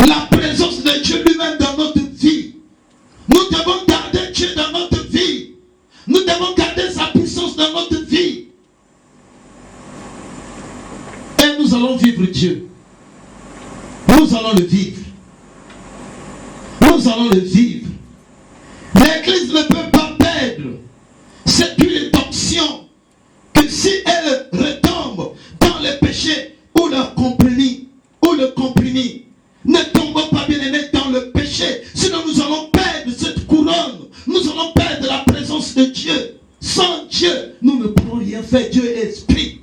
La présence de Dieu lui-même dans notre vie. Nous devons garder Dieu dans notre vie. Nous devons garder sa puissance dans notre vie. Et nous allons vivre Dieu. Nous allons le vivre. Nous allons le vivre. L'église ne peut pas perdre cette huile d'onction que si elle retombe dans le péché ou le comprimé, ne tombons pas, bien-aimés, dans le péché. Sinon nous allons perdre cette couronne. Nous allons perdre la présence de Dieu. Sans Dieu, nous ne pourrons rien faire. Dieu est esprit.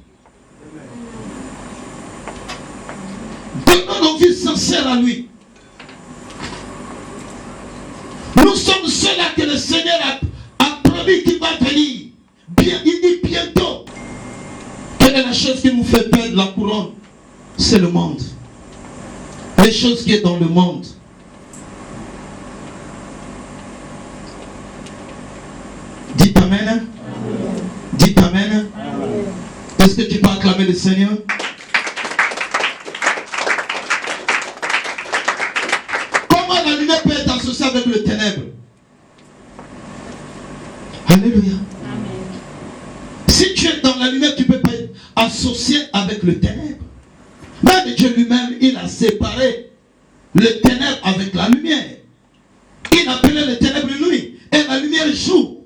Donnons nos vies sincères à lui. Nous sommes ceux-là que le Seigneur a promis qu'il va venir. Bien, il dit bientôt. Quelle est la chose qui nous fait perdre la couronne? C'est le monde. Les choses qui sont dans le monde. Dites Amen. Amen. Dites Amen. Amen. Est-ce que tu peux acclamer le Seigneur? Comment la lumière peut être associée avec le ténèbre? Alléluia. Amen. Si tu es dans la lumière, tu ne peux pas être associé avec le ténèbre. Même Dieu lui-même, il a séparé le ténèbre avec la lumière. Il appelait le ténèbre nuit et la lumière jour.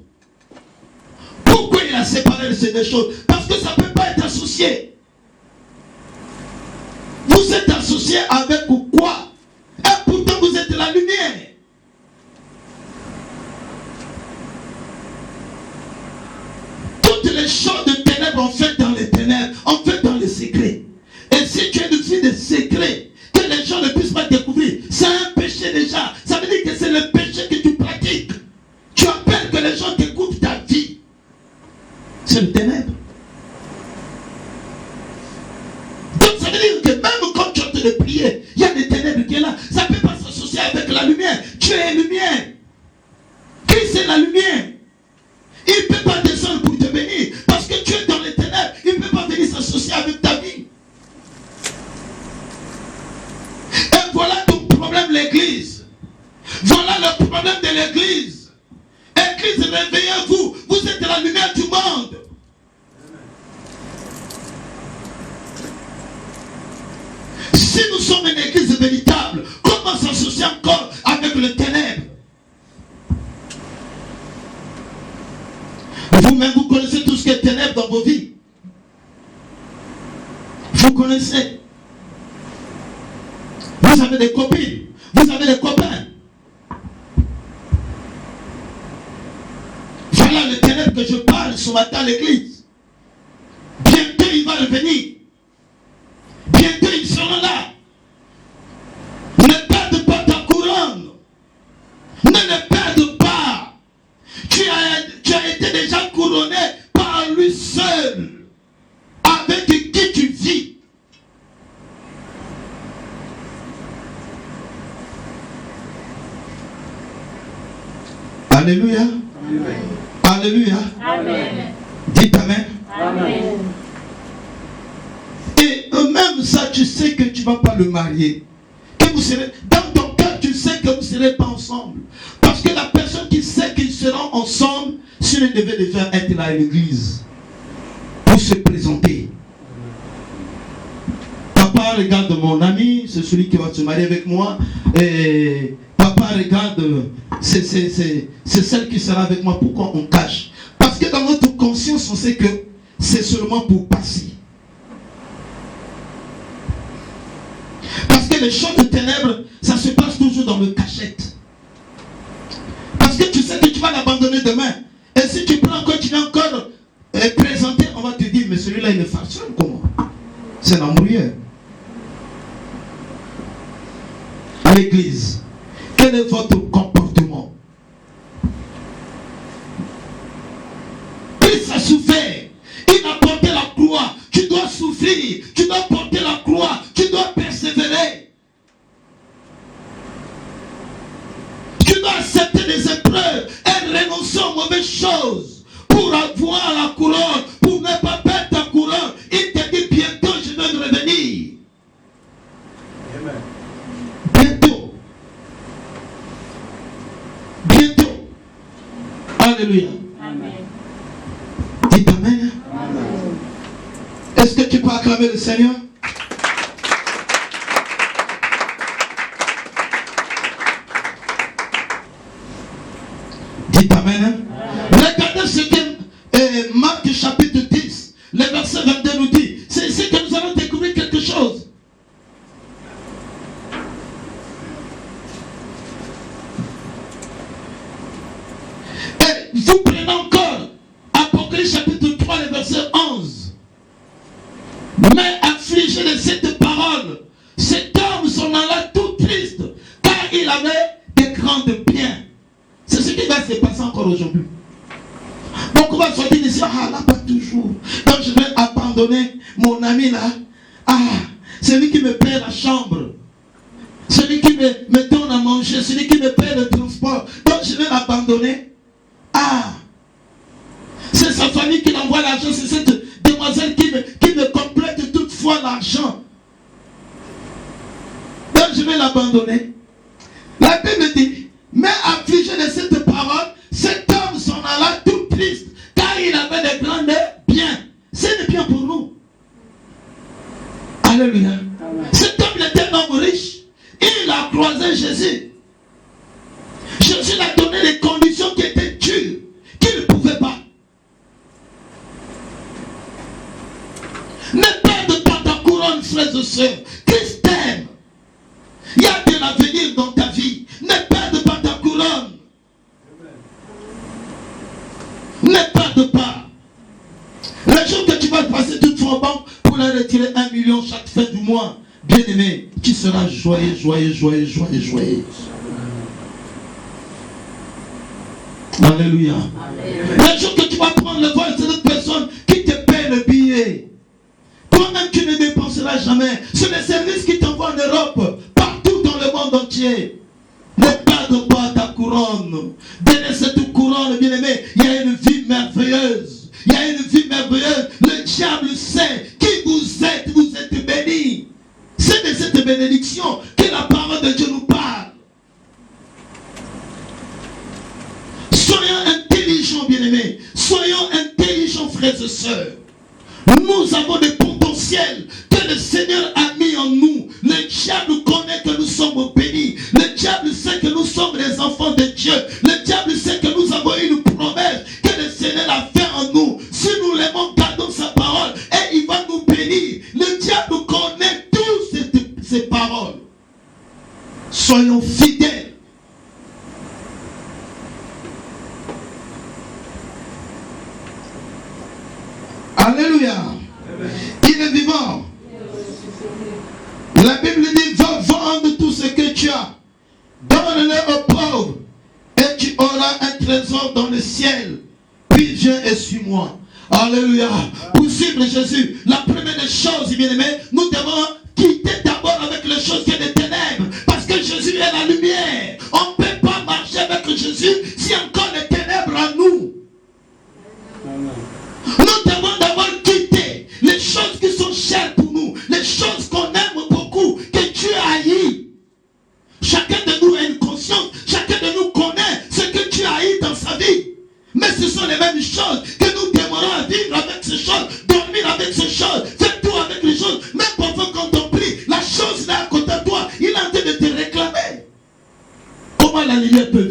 Pourquoi il a séparé ces deux choses? Parce que ça ne peut pas être associé. Vous êtes associé avec quoi? Et pourtant vous êtes la lumière. Toutes les choses de ténèbres on fait dans les ténèbres, on fait dans les secrets. Et si tu es une fille de secret, que les gens ne puissent pas découvrir, c'est un péché déjà. Ça veut dire que c'est le péché que tu pratiques. Tu as peur que les gens découvrent ta vie. C'est le ténèbre. Donc ça veut dire que même quand tu es en train de prier, il y a des ténèbres qui sont là. Ça ne peut pas s'associer avec la lumière. Tu es lumière. Christ est la lumière. Il ne peut pas descendre pour te bénir. Parce que tu es dans les ténèbres. Il ne peut pas venir s'associer avec ta vie. Et voilà ton problème, l'église. Voilà le problème de l'église. Église, réveillez-vous. Vous êtes la lumière du monde. Si nous sommes une église véritable, comment s'associer encore avec le ténèbre? Vous-même, vous connaissez tout ce qui est ténèbres dans vos vies. Vous connaissez. Vous avez des copines. Vous avez des copains. Voilà le ténèbre que je parle ce matin à l'église. Bientôt il va revenir. Bientôt ils seront là. Ne perde pas ta couronne. Ne perde pas. Tu as été déjà couronné par lui seul. Avec qui tu vis. Alléluia. Amen. Alléluia. Amen. Dites Amen. Amen. Et même ça, tu sais que tu ne vas pas le marier. Que vous serez, dans ton cœur, tu sais que vous ne serez pas ensemble. Parce que la personne qui sait qu'ils seront ensemble, si elle devait déjà être là à l'église, pour se présenter. Papa, regarde mon ami, c'est celui qui va se marier avec moi. Et papa, regarde, c'est celle qui sera avec moi. Pourquoi on cache? Parce que dans notre conscience, on sait que c'est seulement pour passer. que les choses de ténèbres, ça se passe toujours dans le cachette. Parce que tu sais que tu vas l'abandonner demain. Et si tu prends encore, tu viens encore présenter, on va te dire, mais celui-là, il est farceur, comment? C'est un embrouilleur. À l'église, quel est votre comportement? Christ a souffert. Il a porté la croix. Tu dois souffrir. Tu dois porter la croix. Tu dois persévérer. Tu dois accepter des épreuves et renoncer aux mauvaises choses pour avoir la couronne, pour ne pas perdre ta couronne. Il te dit bientôt je vais revenir. Amen. Bientôt. Bientôt. Alléluia. Amen. Dites Amen. Est-ce que tu peux acclamer le Seigneur? Dites Amen. Regardez ce que Marc chapitre 10, le verset 22 nous dit. C'est ici que nous allons découvrir quelque chose. Et vous prenez encore Apocalypse chapitre 3, le verset 11. Mais affligé de cette parole, cet homme s'en alla tout triste, car il avait des grandes biens. C'est ce qui va se passer encore aujourd'hui. Donc on va se dire ici, ah là pas toujours. Donc je vais abandonner mon ami là. Ah, celui qui me paie la chambre. Celui qui me donne à manger, celui qui me paie le transport. Donc je vais l'abandonner. Ah, c'est sa famille qui l'envoie l'argent, c'est cette demoiselle qui me complète toutefois l'argent. Donc je vais l'abandonner. La Bible dit, mais affligé de cette parole, cet homme s'en alla tout triste, car il avait de grands biens. C'est des biens pour nous. Alléluia. Cet homme était un homme riche. Il a croisé Jésus. Jésus lui a donné les conditions qui étaient dures, qu'il ne pouvait pas. Ne perde pas ta couronne, frères et sœurs. Christ t'aime. Il y a de l'avenir dans ta vie. Ne perde pas ta couronne. Ne perde pas. Le jour que tu vas passer toute fois en banque pour leur retirer 1 million chaque fin du mois, bien aimé, tu seras joyeux, joyeux, joyeux, joyeux, joyeux. Alléluia. Le jour que tu vas prendre le vol, c'est une personne qui te paie le billet. Toi-même, tu ne dépenseras jamais. C'est le service qui t'envoie en Europe, partout dans le monde entier. Ne perde pas ta couronne. Donnez cette couronne, bien-aimé. Il y a une vie merveilleuse. Il y a une vie merveilleuse. Le diable sait qui vous êtes bénis. C'est de cette bénédiction que la parole de Dieu nous parle. Soyons intelligents, bien-aimés. Soyons intelligents, frères et sœurs. Nous avons des potentiels que le Seigneur a mis en nous. Le diable connaît que nous sommes bénis. Le diable sait que nous sommes les enfants de Dieu. Le diable sait que nous avons une promesse que le Seigneur a fait en nous. Si nous l'aimons, gardons sa parole et il va nous bénir. Le diable connaît toutes ces paroles. Soyons fidèles. Alléluia. Il est vivant. La Bible dit, va vendre tout ce que tu as. Donne-le aux pauvres. Et tu auras un trésor dans le ciel. Puis viens et suis-moi. Alléluia. Pour suivre Jésus, la première des choses, bien aimé, nous devons quitter d'abord avec les choses qui sont des ténèbres. Parce que Jésus est la lumière. On ne peut pas marcher avec Jésus si encore les ténèbres à nous. Nous devons d'abord quitter les choses qui sont chères pour nous, les choses qu'on aime beaucoup, que Dieu haït. Chacun de nous a une conscience, chacun de nous connaît ce que Dieu haït dans sa vie. Mais ce sont les mêmes choses que nous demeurons à vivre avec ces choses, dormir avec ces choses, faire tout avec les choses. Même parfois quand on prie, la chose là à côté de toi, il est en train de te réclamer. Comment la lumière peut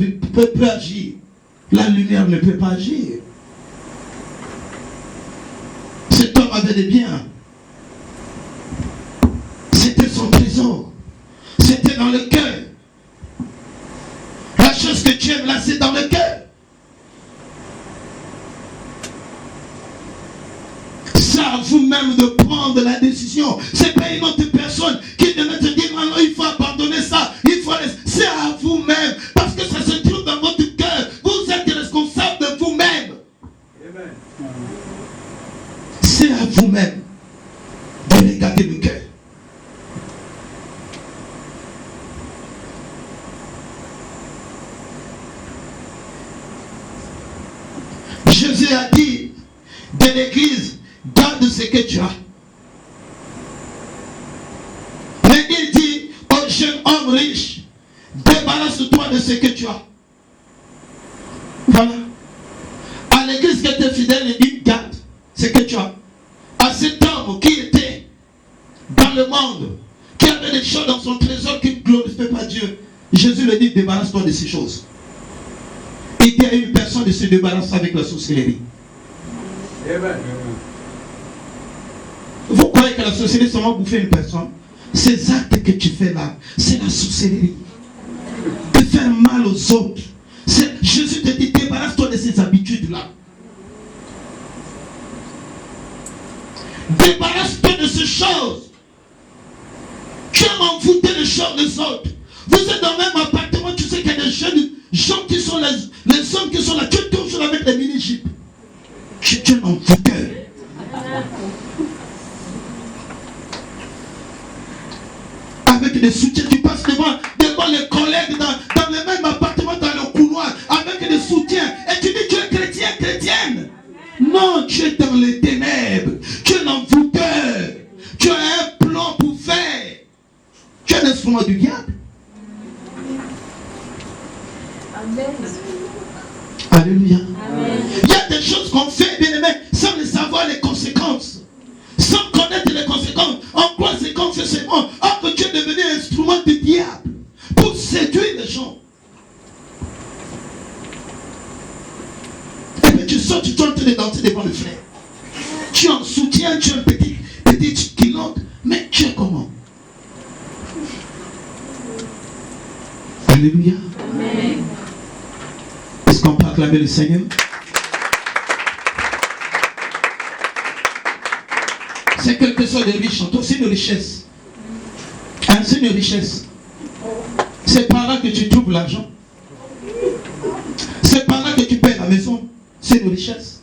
agir? La lumière ne peut pas agir. Cet homme avait des biens. C'était son trésor. toi-même de prendre la décision. Ce n'est pas une autre personne qui devait te dire, non, il faut abandonner ça, il faut laisser. C'est à vous-même, parce que ça se trouve dans votre cœur. Vous êtes responsable de vous-même. C'est à vous-même de regarder le cœur. Jésus a dit de l'église, garde ce que tu as. Mais il dit au jeune homme riche, débarrasse-toi de ce que tu as. Voilà. À l'église qui était fidèle, il dit, garde ce que tu as. À cet homme qui était dans le monde, qui avait des choses dans son trésor qui ne glorifiaient pas Dieu, Jésus lui dit, débarrasse-toi de ces choses. Il dit à une personne de se débarrasser avec la sorcellerie. Amen. Vous croyez que la sorcellerie seulement bouffer une personne? Ces actes que tu fais là, c'est la sorcellerie. De faire mal aux autres. Jésus te dit, débarrasse-toi de ces habitudes-là. Débarrasse-toi de ces choses. Tu es envoûté des choses des autres. Vous êtes dans le même appartement, tu sais qu'il y a des jeunes gens qui sont les hommes qui sont là, tu es toujours avec les mini-jeeps. Tu es envoûteur. Avec des soutiens, tu passes devant les collègues dans le même appartement, dans le couloir, avec des soutiens, et tu dis tu es chrétien, chrétienne. Non, tu es dans les ténèbres. Tu es un envoûteur. Tu as un plan pour faire. Tu es un instrument du diable. Amen. Alléluia. Amen. Il y a des choses qu'on fait, bien aimé, sans les savoir les conséquences. Sans connaître les conséquences. En quoi c'est qu'on fait seulement? Or que tu es devenu un instrument du diable pour séduire les gens. Et puis tu sors, tu es en train de danser devant le frère. Tu es en soutien, tu es un petit kilote, mais tu es comment? Alléluia. Amen. Est-ce qu'on peut acclamer le Seigneur? C'est quelque chose de riche, c'est une richesse. Hein, c'est une richesse. C'est par là que tu trouves l'argent. C'est par là que tu payes la maison. C'est une richesse.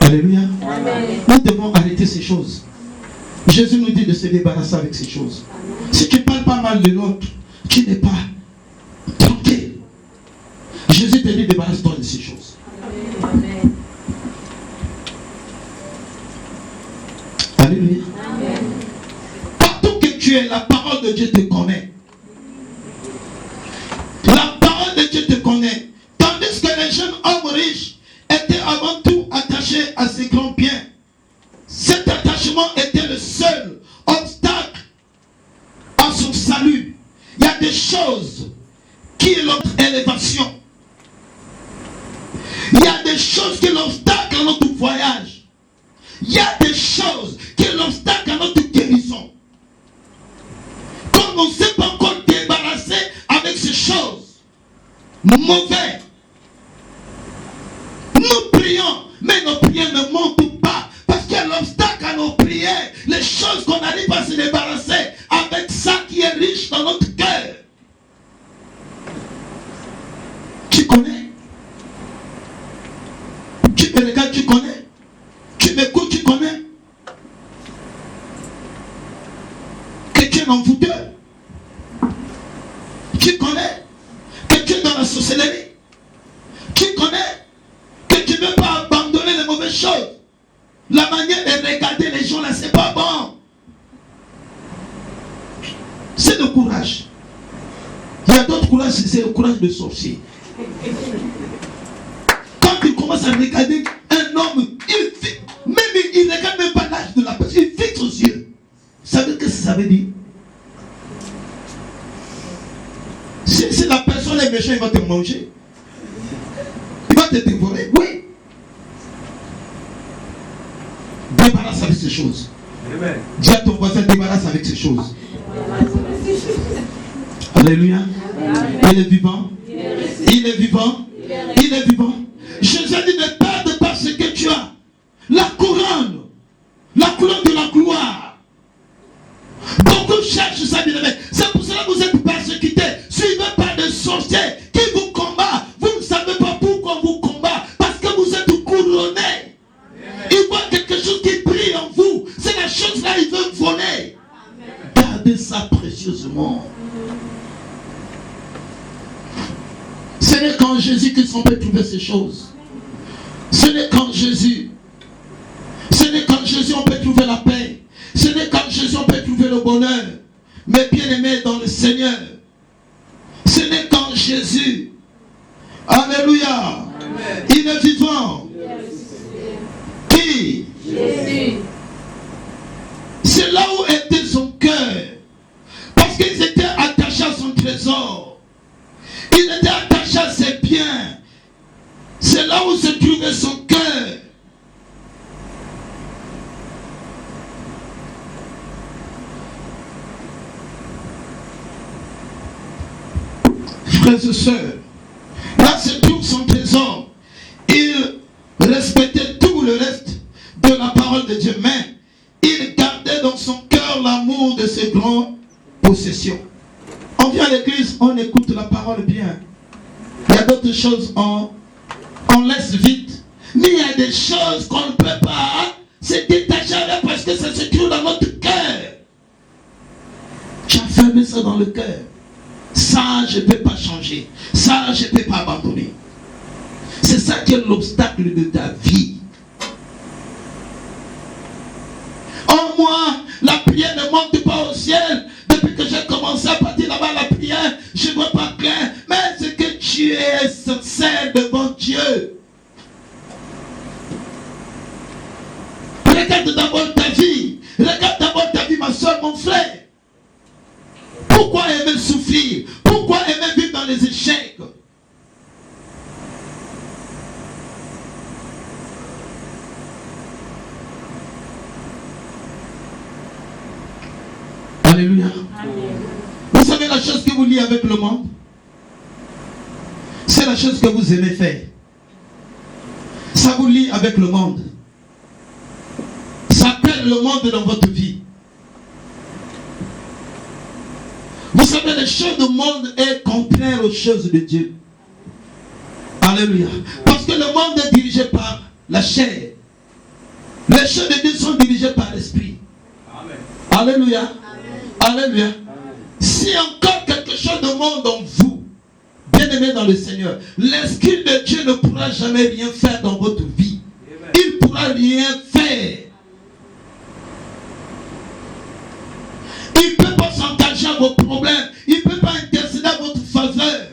Alléluia. Amen. Nous devons arrêter ces choses. Jésus nous dit de se débarrasser avec ces choses. Si tu ne parles pas mal de l'autre, tu n'es pas tranquille. Jésus te dit débarrasse-toi de ces choses. Amen. Alléluia. Amen. Partout que tu es, la parole de Dieu te connaît. La parole de Dieu te connaît. Tandis que les jeunes hommes riches étaient avant tout attachés à ces grands biens. Cet attachement était le seul obstacle à son salut. Il y a des choses qui est notre élévation. Il y a des choses qui est l'obstacle à notre voyage. Il y a des choses qui est l'obstacle à notre guérison. Comme on ne s'est pas encore débarrassé avec ces choses mauvaises, nous prions, mais nos prières ne montent pas. Parce qu'il y a l'obstacle à nos prières. Les choses qu'on n'arrive pas à se débarrasser avec ça qui est riche dans notre cœur. Tu connais? Tu me regardes, tu connais? Tu m'écoutes, tu connais? Que tu es envoûteur? Tu connais? Que tu es dans la sorcellerie? Tu connais? Que tu ne veux pas abandonner les mauvaises choses? La manière de regarder les gens là, c'est pas bon. C'est le courage. Il y a d'autres courages, c'est le courage de sorcier. Quand il commence à regarder un homme, il ne regarde même pas l'âge de la personne, il fixe aux yeux. Vous savez ce que ça veut dire? Si la personne est méchante, il va te manger. Il va te dévorer, oui. Débarrasse avec ces choses. Amen. Dis à ton voisin, débarrasse avec ces choses. Alléluia. Il est vivant. Il est vivant. Il est vivant. Jésus dit, ne perds pas ce que tu as. vous cherche ça, bien aimé. C'est pour cela que vous êtes persécutés. Suivez pas de sorciers qui vous combattent. Vous ne savez pas pourquoi on vous combat. Parce que vous êtes couronnés. Ils voient quelque chose qui brille en vous. C'est la chose là, ils veulent voler. Gardez ça précieusement. Ce n'est qu'en Jésus qu'on peut trouver ces choses. Ce n'est qu'en Jésus. Ce n'est qu'en Jésus on peut trouver la paix. Ce n'est qu'en Jésus on peut trouver le bonheur. Mais bien aimé dans le Seigneur, ce n'est qu'en Jésus. Alléluia. Amen. Il est vivant. Qui? Jésus. C'est là où était son cœur. Parce qu'ils étaient attachés à son trésor. Il était attaché à ses biens. C'est là où se trouvait son cœur. Frères et sœurs, là se trouve son trésor. Il respectait tout le reste de la parole de Dieu, mais il gardait dans son cœur l'amour de ses grandes possessions. On vient à l'église, on écoute la parole bien. Il y a d'autres choses, on laisse vite. Mais il y a des choses qu'on ne peut pas se détacher avec parce que ça se trouve dans notre cœur. J'ai enfermé ça dans le cœur. Ça, je ne peux pas changer. Ça, je ne peux pas abandonner. C'est ça qui est l'obstacle de ta vie. Oh, moi, la prière ne monte pas au ciel. Depuis que j'ai commencé à partir là-bas, la prière, je ne vois pas clair. Mais c'est que tu es sincère devant Dieu. Regarde d'abord ta vie. Regarde d'abord ta vie, ma soeur, mon frère. Pourquoi aimer souffrir? Pourquoi aimer vivre dans les échecs? Alléluia. Amen. Vous savez la chose que vous liez avec le monde? C'est la chose que vous aimez faire. Ça vous lie avec le monde. Ça perd le monde dans votre vie. Vous savez, les choses du monde est contraire aux choses de Dieu. Alléluia. Parce que le monde est dirigé par la chair. Les choses de Dieu sont dirigées par l'esprit. Amen. Alléluia. Amen. Alléluia. Amen. Si encore quelque chose de monde en vous, bien aimé dans le Seigneur, l'esprit de Dieu ne pourra jamais rien faire dans votre vie. Amen. Il ne pourra rien faire. Il ne peut pas s'engager à vos problèmes. Il ne peut pas intercéder à votre faveur.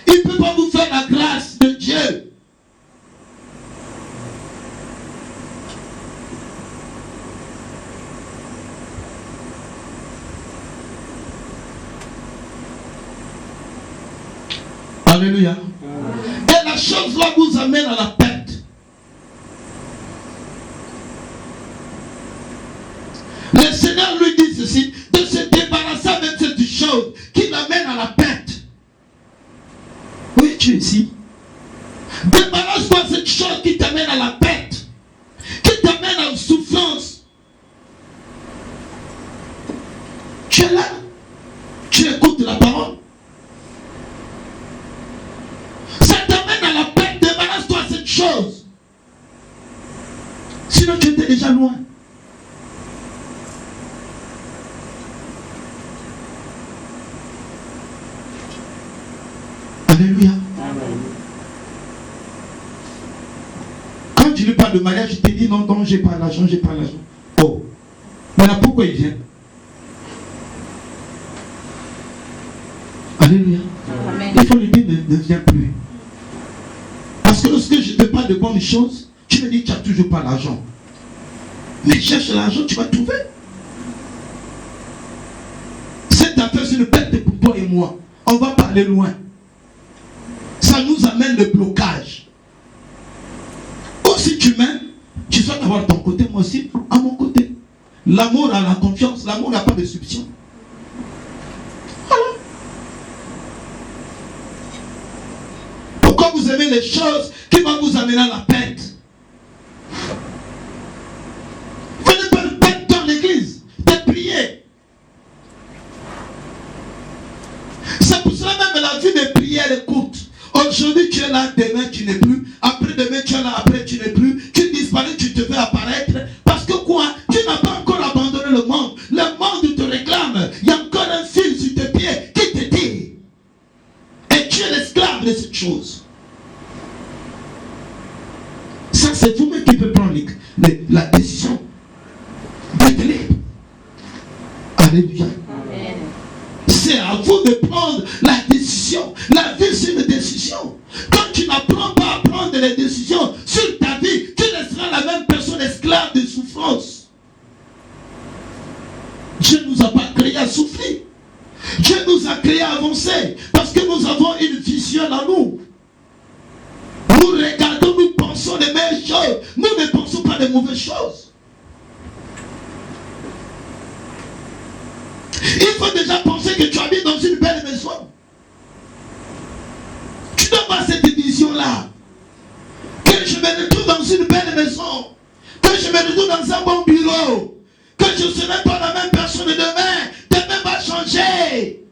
Il ne peut pas vous faire la grâce de Dieu. Alléluia. Et la chose là vous amène à la perte. Le Seigneur lui dit ceci, de se débarrasser avec cette chose qui l'amène à la perte. Oui, tu es ici. Débarrasse-toi de cette chose qui t'amène à la perte, qui t'amène à la souffrance. Tu es là, tu écoutes la parole. Ça t'amène à la perte, débarrasse-toi de cette chose. Sinon tu étais déjà loin. Alléluia. Amen. Quand tu lui parles de mariage, je te dis non, non, j'ai pas l'argent, j'ai pas l'argent. Oh. Voilà pourquoi il vient. Alléluia. Amen. Il faut lui dire ne viens plus. Parce que lorsque je te parle de bonnes choses, tu me dis que tu n'as toujours pas l'argent. Mais cherche l'argent, tu vas trouver. Cette affaire, c'est une perte pour toi et moi. On va parler loin. Ça nous amène le blocage. Ou si tu m'aimes, tu souhaites avoir ton côté, moi aussi, à mon côté. L'amour a la confiance, l'amour n'a pas de soupçon. Voilà. Pourquoi vous aimez les choses qui vont vous amener à la perte? Venez pas perdre dans l'église, de prier. es là, demain tu n'es plus. Après-demain tu es là, après tu n'es plus. Tu disparais, tu te fais apparaître. Parce que quoi? Tu n'as pas encore abandonné le monde. Le monde te réclame. Il y a encore un fil sur tes pieds qui te dit. Et tu es l'esclave de cette chose. Ça, c'est vous-même qui pouvez prendre la décision d'être libre. Alléluia. C'est à vous de prendre la décision. La vie, c'est une décision. Quand tu n'apprends pas à prendre les décisions sur ta vie, tu laisseras la même personne esclave de souffrance. Dieu ne nous a pas créés à souffrir. Dieu nous a créés à avancer. Parce que nous avons une vision en nous. Nous regardons, nous pensons les meilleures choses. Nous ne pensons pas des mauvaises choses. Il faut déjà penser que tu habites dans une belle maison. Tu dois avoir cette vision-là. Que je me retrouve dans une belle maison. Que je me retrouve dans un bon bureau. Que je ne serai pas la même personne demain. Demain va changer.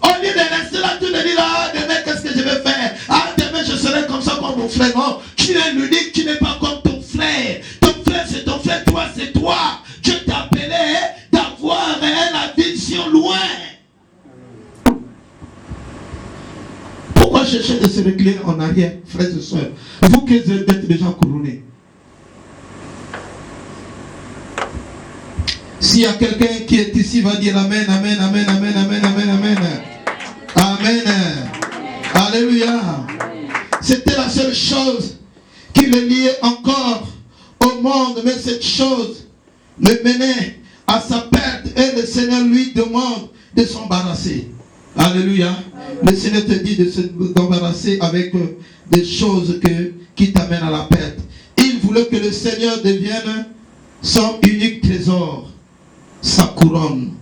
Au lieu de rester là, tout de dire, ah, demain, qu'est-ce que je vais faire? Ah, demain, je serai comme ça comme mon frère. Non, tu es l'unique, tu n'es pas comme ton frère. Ton frère, c'est ton frère, toi, c'est toi. Dieu t'a appelé d'avoir la vision loin. Pourquoi chercher de se reculer en arrière, frères et sœurs? Vous qui êtes déjà couronnés. S'il y a quelqu'un qui est ici, va dire Amen, Amen, Amen, Amen, Amen, Amen, Amen. Amen. Alléluia. C'était la seule chose qui le liait encore au monde, mais cette chose le menait à sa perte et le Seigneur lui demande de s'embarrasser. Alléluia. Le Seigneur te dit de s'embarrasser avec des choses qui t'amènent à la perte. Il voulait que le Seigneur devienne son unique trésor, sa couronne.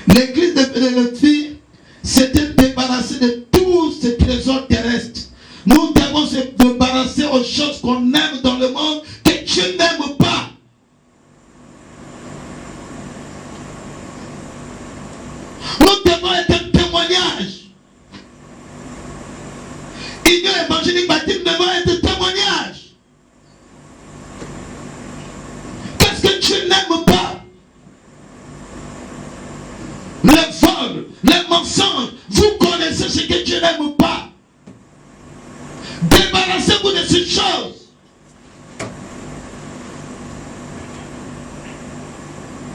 L'église de Philadelphie s'était débarrassée de tous ces trésors terrestres. Nous devons se débarrasser aux choses qu'on aime dans le monde que Dieu n'aime pas. Nous devons être un témoignage. Union évangélique baptiste devons être un témoignage. Qu'est-ce que Dieu n'aime pas? Les vols, les mensonges. Vous connaissez ce que Dieu n'aime pas. Débarrassez-vous de ces choses.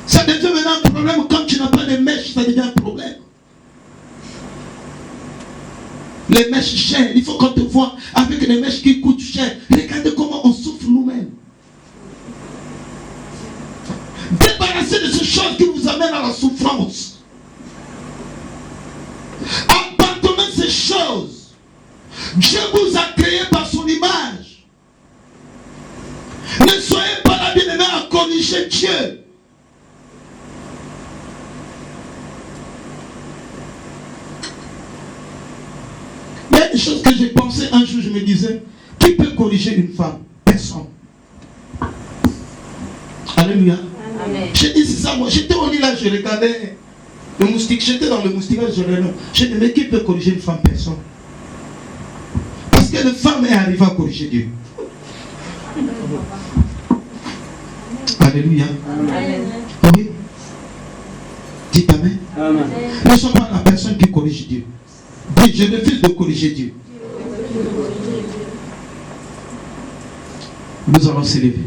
Ça devient maintenant un problème. Quand tu n'as pas de mèches, ça devient un problème. Les mèches chères, il faut qu'on te voit avec les mèches qui coûtent cher. Regardez comment on souffre nous-mêmes. Débarrassez de ces choses qui vous amènent à la souffrance. Abandonnez ces choses. Dieu vous a créé par son image. Ne soyez pas là bien-aimés à corriger Dieu. Il y a des choses que j'ai pensé un jour, je me disais, qui peut corriger une femme? Personne. Alléluia. J'ai dit, c'est ça, moi. J'étais au lit là, je regardais le moustique. J'étais dans le moustique, je regardais. J'ai dit, mais qui peut corriger une femme? Personne. Parce que la femme est arrivée à corriger Dieu. Alléluia. Amen. Oui. Dites Amen. Amen. Ne sois pas la personne qui corrige Dieu. Dis, je refuse de corriger Dieu. Nous allons s'élever.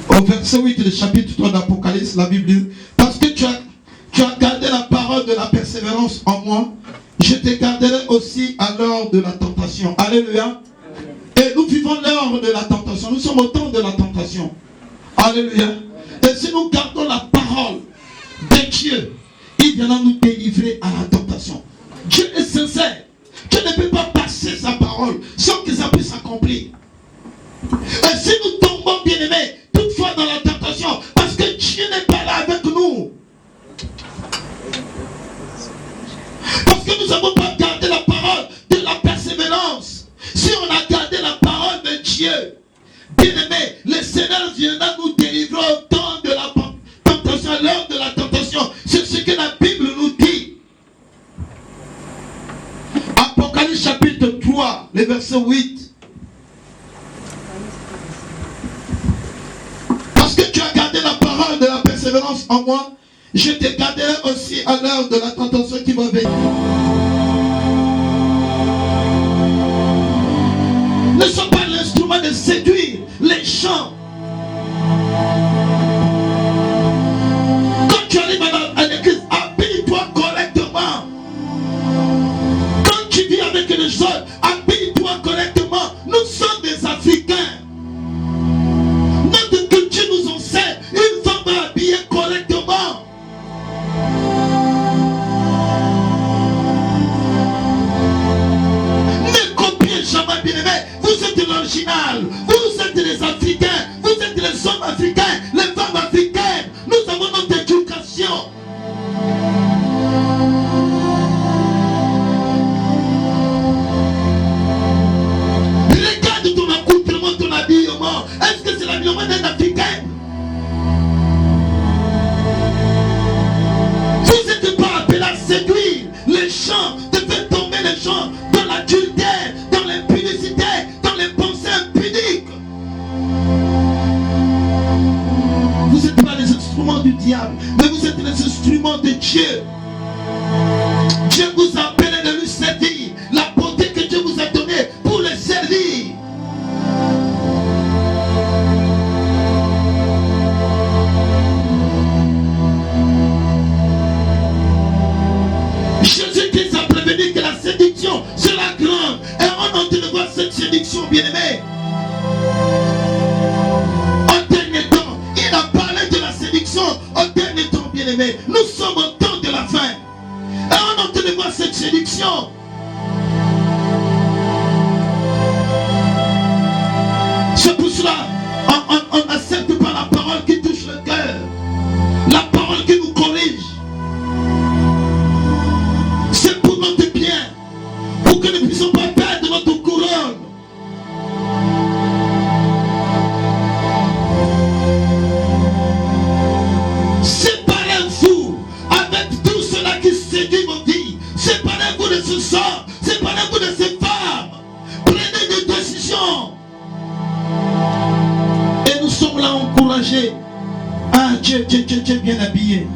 Au verset 8 du chapitre 3 d'Apocalypse, la Bible dit, parce que tu as gardé la parole de la persévérance en moi, je te garderai aussi à l'heure de la tentation. Alléluia. Et nous vivons l'heure de la tentation. Nous sommes au temps de la tentation. Alléluia. Et si nous gardons la parole de Dieu, il viendra nous délivrer à la tentation. Dieu est sincère. Dieu ne peut pas passer sa parole sans que ça puisse s'accomplir. Et si nous tombons, bien-aimés, toutefois dans la tentation, parce que Dieu n'est pas là avec nous. Parce que nous n'avons pas gardé la parole de la persévérance. Si on a gardé la parole de Dieu, bien-aimés, le Seigneur viendra nous délivrer au temps de la tentation, à l'heure de la tentation. C'est ce que la Bible le verset 8. Parce que tu as gardé la parole de la persévérance en moi, je te garderai aussi à l'heure de la tentation qui va venir. Ne sont pas l'instrument de séduire les gens. Quand tu arrives à l'église, habille-toi correctement. Quand tu vis avec les autres, habille-toi correctement. Nous sommes des Africains. Notre culture nous enseigne, une femme va habiller correctement. Ne copiez jamais, bien-aimés. Vous êtes l'original. Vous êtes les Africains. Vous êtes les hommes africains, les femmes africaines. Nous avons notre éducation. Regarde ton accoutrement, ton habillement. Est-ce que c'est l'habillement d'un Africain? Vous n'êtes pas appelés à séduire les gens, de faire tomber les gens dans l'adultère, dans l'impudicité, dans les pensées impudiques. Vous n'êtes pas les instruments du diable, mais vous êtes les instruments de Dieu. Dieu vous a appelé de lui servir, la beauté que Dieu vous a donnée pour le servir. Jésus-Christ a prévenu que la séduction sera grande. Et on entend de voir cette séduction, bien-aimée. Au dernier temps, il a parlé de la séduction au dernier temps, bien-aimé. Nous sommes au temps de la fin. Et on entend de voir cette séduction. C'est pour cela on n'accepte pas la parole qui touche le cœur. La parole qui nous corrige. C'est pour notre bien. Pour que nous ne puissions pas perdre notre couronne. Séparez-vous avec tout cela qui séduit vos vies. Séparez-vous de ce sang. Séparez-vous de ces femmes. Prenez des décisions. Et nous sommes là encouragés. Ah, Dieu bien habillé.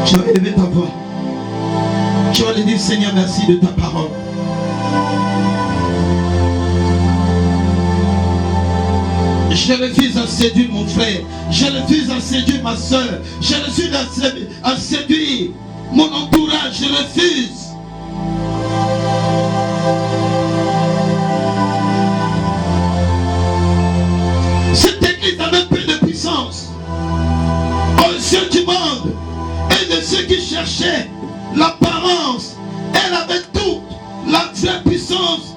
Tu vas élever ta voix. Tu vas lui dire, Seigneur, merci de ta parole. Je refuse à séduire mon frère. Je refuse à séduire ma soeur. Je refuse à séduire mon entourage. Je refuse. Cette église avait peu de puissance aux yeux du monde et de ceux qui cherchaient l'apparence. Elle avait toute la vraie puissance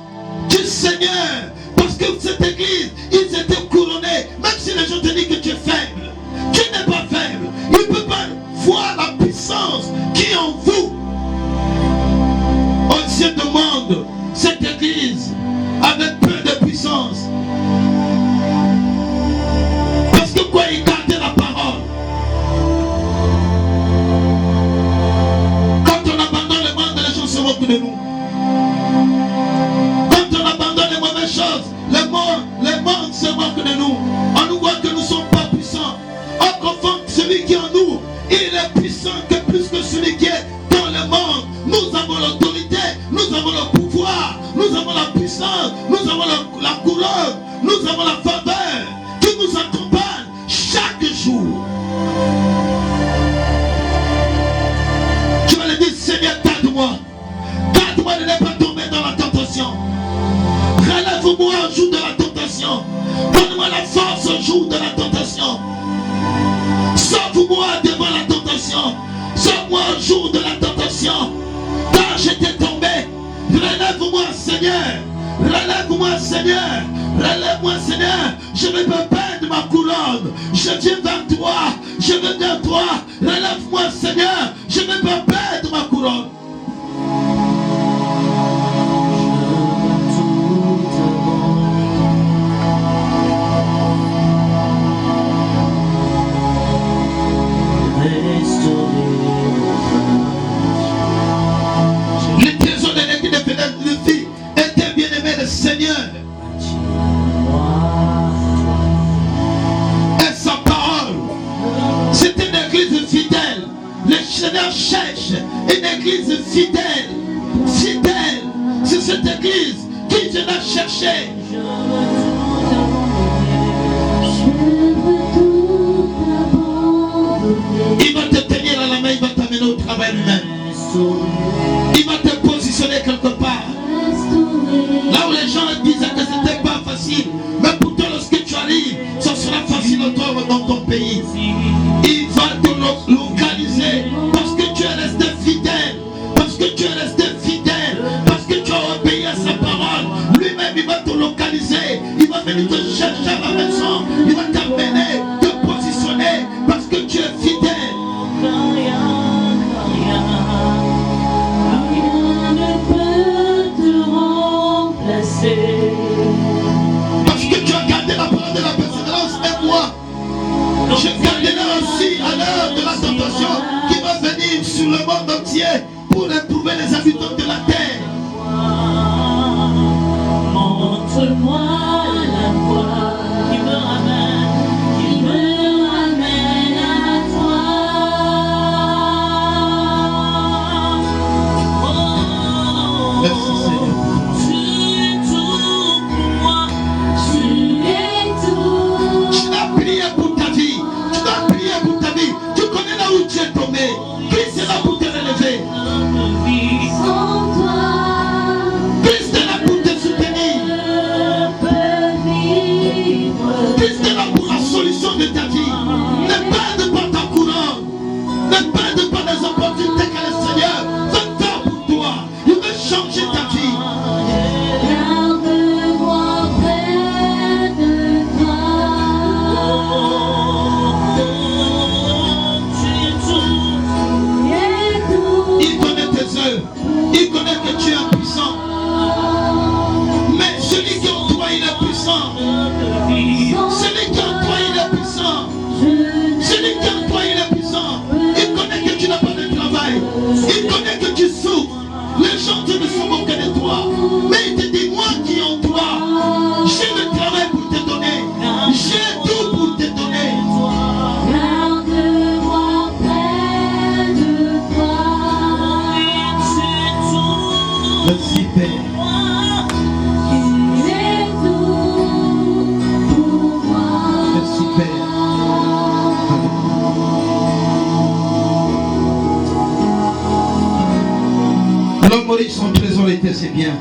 du Seigneur. Parce que cette église, ils étaient couronnés. Même si les gens te disent que tu es faible, tu n'es pas faible. Ils ne peuvent pas voir la puissance qui est en vous. Aux yeux du monde, cette église avait peu de puissance. Parce que quoi, ils gardaient la parole. Quand on abandonne le monde, les gens se moquent de nous. Quand on abandonne les mauvaises choses, les mondes se moquent de nous. On nous voit que nous ne sommes pas puissants. On confond celui qui est en nous. Il est puissant que plus que celui qui est dans le monde. Nous avons l'autorité, nous avons le pouvoir, nous avons la puissance, nous avons la couronne, nous avons la faveur qui nous accompagne chaque jour. Tu vas le dire, Seigneur, garde-moi. Garde-moi de ne pas tomber dans la tentation. Relève-moi au jour de la tentation. Donne-moi la force au jour de la tentation. Sauve-moi devant la tentation. Sauve-moi au jour de la tentation. Car j'étais tombé. Relève-moi, Seigneur. Relève-moi, Seigneur. Relève-moi, Seigneur. Je ne veux pas perdre ma couronne. Je viens vers toi. Je viens vers toi. Relève-moi, Seigneur. Je ne veux pas perdre ma couronne. Satan cherche une église fidèle. Fidèle. C'est cette église qui vient à chercher. Il va te tenir à la main, il va t'amener au travail lui-même. Il va te positionner quelque part. Là où les gens disent que c'était pas facile, mais pourtant lorsque tu arrives, ce sera facile dans ton pays. Il va te localiser parce que tu es resté fidèle, parce que tu es resté fidèle, parce que tu as obéi à sa parole. Lui-même, il va te localiser, il va venir te chercher à la maison, il va t'amener, te positionner parce que tu es fidèle. Parce que tu as gardé la parole de la persévérance et moi, je garderai aussi à l'heure de la tentation qui va venir sur le monde entier pour éprouver les habitants de la terre. Montre-moi la voie qui me ramène à toi. Oh, Merci Seigneur. tu es tout pour moi, tu es tout. Tu dois prier pour ta vie. Tu dois prier pour ta vie. Tu connais là où tu es tombé. Christ est là pour te relever. Sans toi, Christ est là pour te soutenir. je peux vivre. Christ est là pour la solution de ta vie. Ne perde pas ta couronne. Ne perde pas les opportunités que le Seigneur veut faire pour toi. Il veut changer ta vie. Garde-moi près de toi. Tu es tout. Il connaît tes œuvres. Il connaît que tu es impuissant. Mais celui qui est en toi, il est puissant. Celui qui est en toi, il est puissant. Celui qui est en toi, il est puissant. Il connaît que tu n'as pas de travail. Il connaît que tu souffres. Les gens ne se moquent de toi. Mais il te dit, moi qui est en toi, j'ai le travail pour te donner. J'ai tout pour te donner. Garde-moi près de toi. Tu es tout. Merci Père. Tu es tout pour moi. Merci Père. L'homme Maurice, son trésor était ses biens.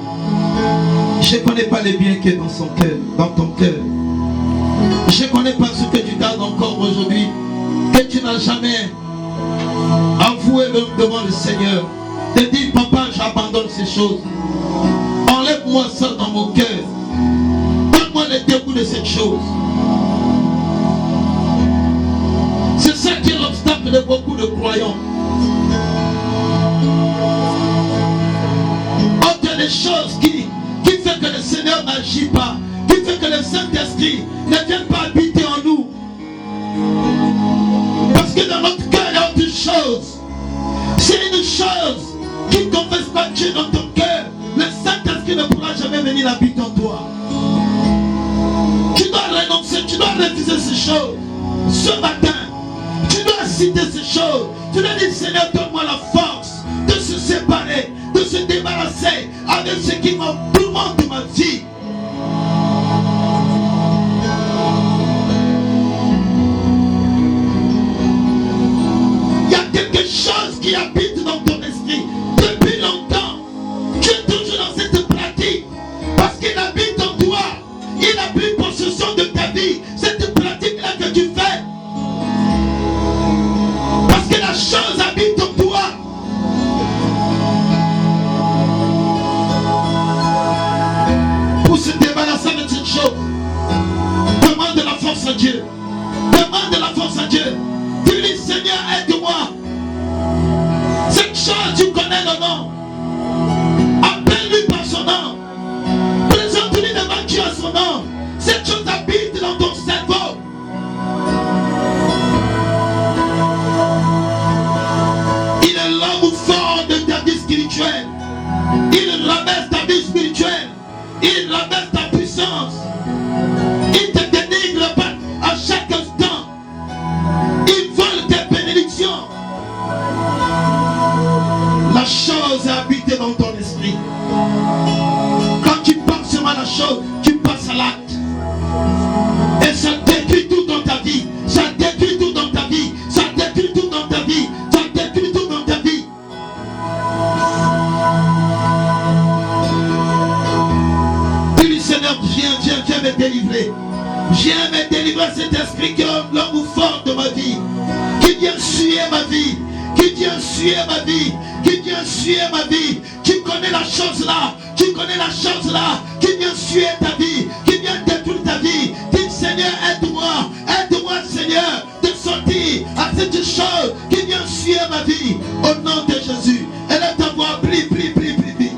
Je ne connais pas les biens qui sont dans son cœur, dans ton cœur. Je ne connais pas ce que tu gardes encore aujourd'hui, que tu n'as jamais avoué devant le Seigneur. De dire, papa, j'abandonne ces choses. Enlève-moi ça dans mon cœur. Donne-moi le dégoût de cette chose. C'est ça qui est l'obstacle de beaucoup de croyants. Autre des choses qui fait que le Seigneur n'agit pas, qui fait que le Saint-Esprit ne vient pas habiter en nous. Parce que dans notre cœur, il y a autre chose. C'est une chose qui ne confesse pas Dieu dans ton cœur. Le Saint-Esprit ne pourra jamais venir habiter en toi. Tu dois renoncer, tu dois refuser ces choses. Ce matin, tu dois citer ces choses. Tu dois dire, Seigneur, donne-moi la force de se séparer, de se débarrasser avec ce qui m'entourmente ma vie. Il y a quelque chose qui habite dans ton esprit depuis longtemps. Tu es toujours dans cette pratique parce qu'il habite en toi. Il a pris possession de ta vie. Cette pratique-là que tu fais. Parce que la chose habite en toi. Pour se débarrasser de cette chose, demande de la force à Dieu. Demande de la force à Dieu. Tu dis, Seigneur, aide-moi. Cette chose, tu connais le nom. Appelle-lui par son nom. Présente-lui devant Dieu à son nom. Cette chose habite dans ton cerveau. Il est l'homme fort de ta vie spirituelle. Il rabaisse ta vie spirituelle. Il rabaisse ta puissance. Il te dénigre à chaque instant. Il vole tes bénédictions. me délivrer. Viens me délivrer cet esprit qui est l'homme fort de ma vie, qui vient suer ma vie, qui vient suer ma vie, qui vient suer ma vie. Tu connais la chose là, tu connais la chose là, qui vient suer ta vie, qui vient détruire ta vie. Dis Seigneur, aide-moi Seigneur, de sortir à cette chose qui vient suer ma vie. Au nom de Jésus, élève ta voix, prie, prie, prie, prie, prie.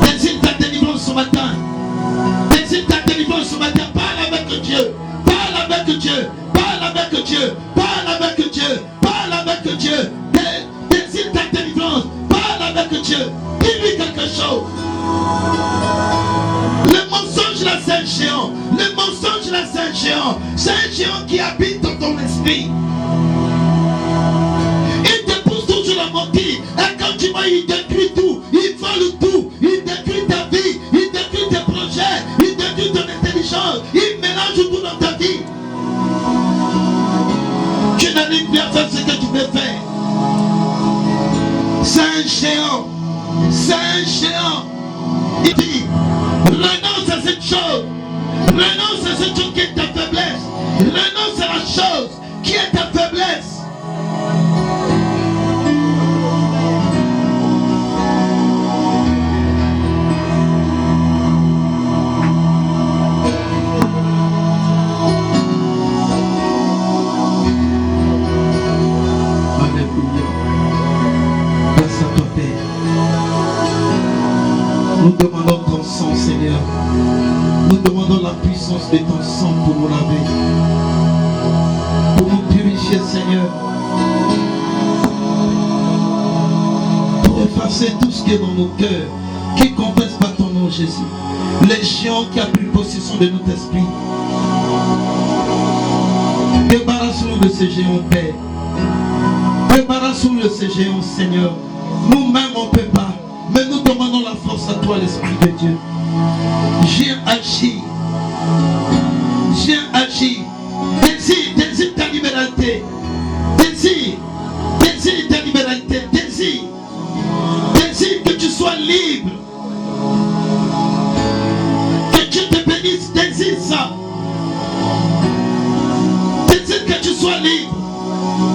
Désire ta délivrance ce matin. Désire ta délivrance ce matin. Parle avec Dieu. Parle avec Dieu. Parle avec Dieu. Parle avec Dieu. Parle avec Dieu. Désire ta délivrance. Parle avec Dieu. Dis-lui quelque chose. Le mensonge là, c'est un géant. Le mensonge là, c'est un géant. C'est un géant qui habite dans ton esprit. Il te pousse toujours à mentir. Et quand tu vas, il détruit tout. Il vole tout. Il détruit ta vie. Il détruit tes projets. Il détruit ton intelligence. Il mélange tout dans ta vie. Tu n'arrives plus à faire ce que tu veux faire. C'est un géant. C'est un géant. Il dit, renonce à cette chose. Renonce à cette chose qui est ta faiblesse. Renonce à la chose qui est ta faiblesse. Nous demandons ton sang, Seigneur. Nous demandons la puissance de ton sang pour nous laver, pour nous purifier, Seigneur, pour effacer tout ce qui est dans nos cœurs, qui ne confesse pas ton nom, Jésus. Les géants qui ont pris possession de notre esprit. Débarrasse-nous de ces géants, Père. Débarrasse-nous de ces géants, Seigneur. Nous-mêmes, on ne peut pas. Mais nous demandons la force à toi, l'Esprit de Dieu. Viens agir. Viens agir. Désire ta liberté. Désire ta liberté. Désire que tu sois libre. Que Dieu te bénisse. Désire ça. Désire que tu sois libre.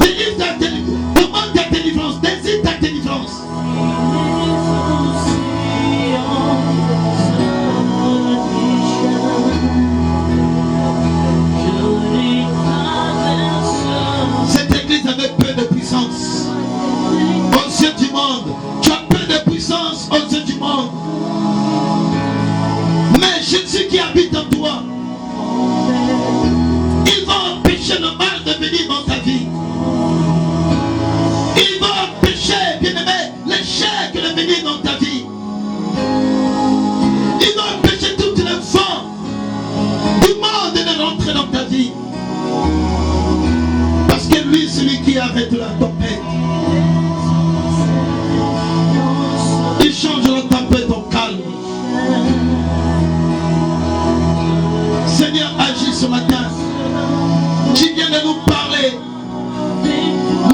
Délivre ta délivrance. Demande ta délivrance. Désire ta délivrance. Cette église avait peu de puissance aux yeux du monde. Tu as peu de puissance aux yeux du monde. Mais Jésus qui habite en toi, il va empêcher le mal de venir dans ta vie. Il va empêcher, bien-aimé, l'échec de venir dans ta vie. Il va empêcher toutes les vents du monde de rentrer dans ta vie. Parce que lui, celui qui arrête la tempête, il change la tempête en calme. Seigneur, agis ce matin. Tu viens de nous parler.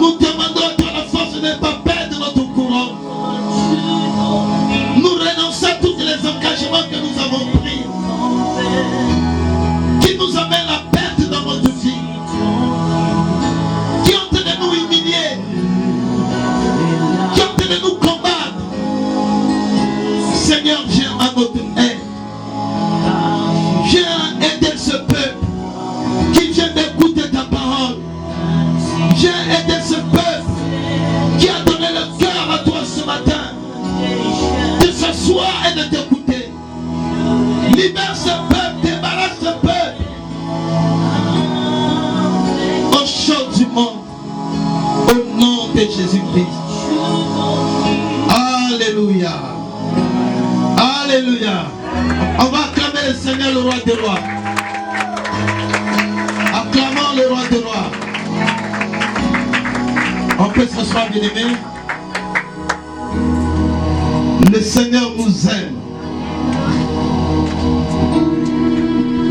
Nous demandons à toi la force de ne pas perdre notre courant. Nous renonçons à tous les engagements que nous avons pris, qui nous amènent à la perte dans notre vie, qui ont de nous humilier, qui ont de nous combattre. Seigneur, viens à notre aide. Viens aider ce peuple qui vient d'écouter ta parole. Viens aider ce peuple qui a donné le cœur à toi ce matin, de s'asseoir et de t'écouter. Libère ce peuple, débarrasse ce peuple aux choses du monde, au nom de Jésus-Christ. Alléluia. Alléluia. On va acclamer le Seigneur, le roi des rois. Acclamons le roi des rois. On peut peut s'asseoir, bien-aimé. Le Seigneur nous aime.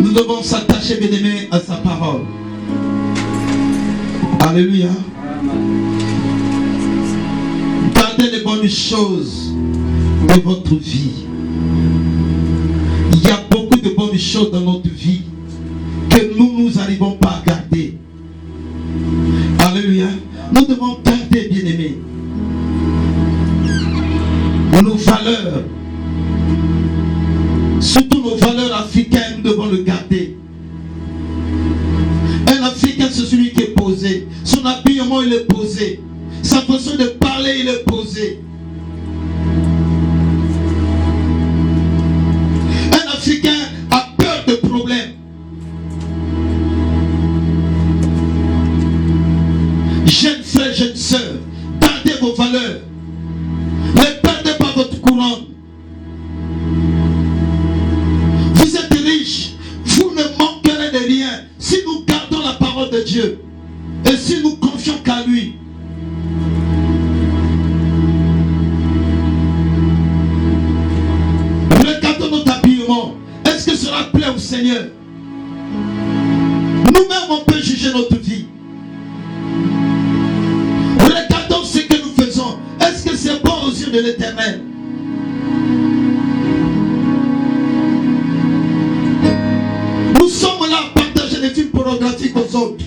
Nous devons s'attacher, bien-aimé, à sa parole. Alléluia. Gardez les bonnes choses de votre vie. Il y a beaucoup de bonnes choses dans notre vie que nous n'arrivons pas à garder. Alléluia. Nous devons garder, bien-aimés, nos valeurs. Surtout nos valeurs africaines, nous devons le garder. Un Africain, c'est celui qui est posé. Son habillement, il est posé. Sa façon de parler, il est posé. Un Africain a peur de problèmes. Jeunes frères, jeunes sœurs, gardez vos valeurs. Ne perdez pas votre couronne. Vous êtes riches. Vous ne manquerez de rien si nous gardons la parole de Dieu et si nous confions qu'à lui. Regardons notre habillement. Est-ce que cela plaît au Seigneur? Nous-mêmes, on peut juger notre vie. Regardons ce que nous faisons. Est-ce que c'est bon aux yeux de l'Éternel? Nous sommes là à partager des films pornographiques aux autres.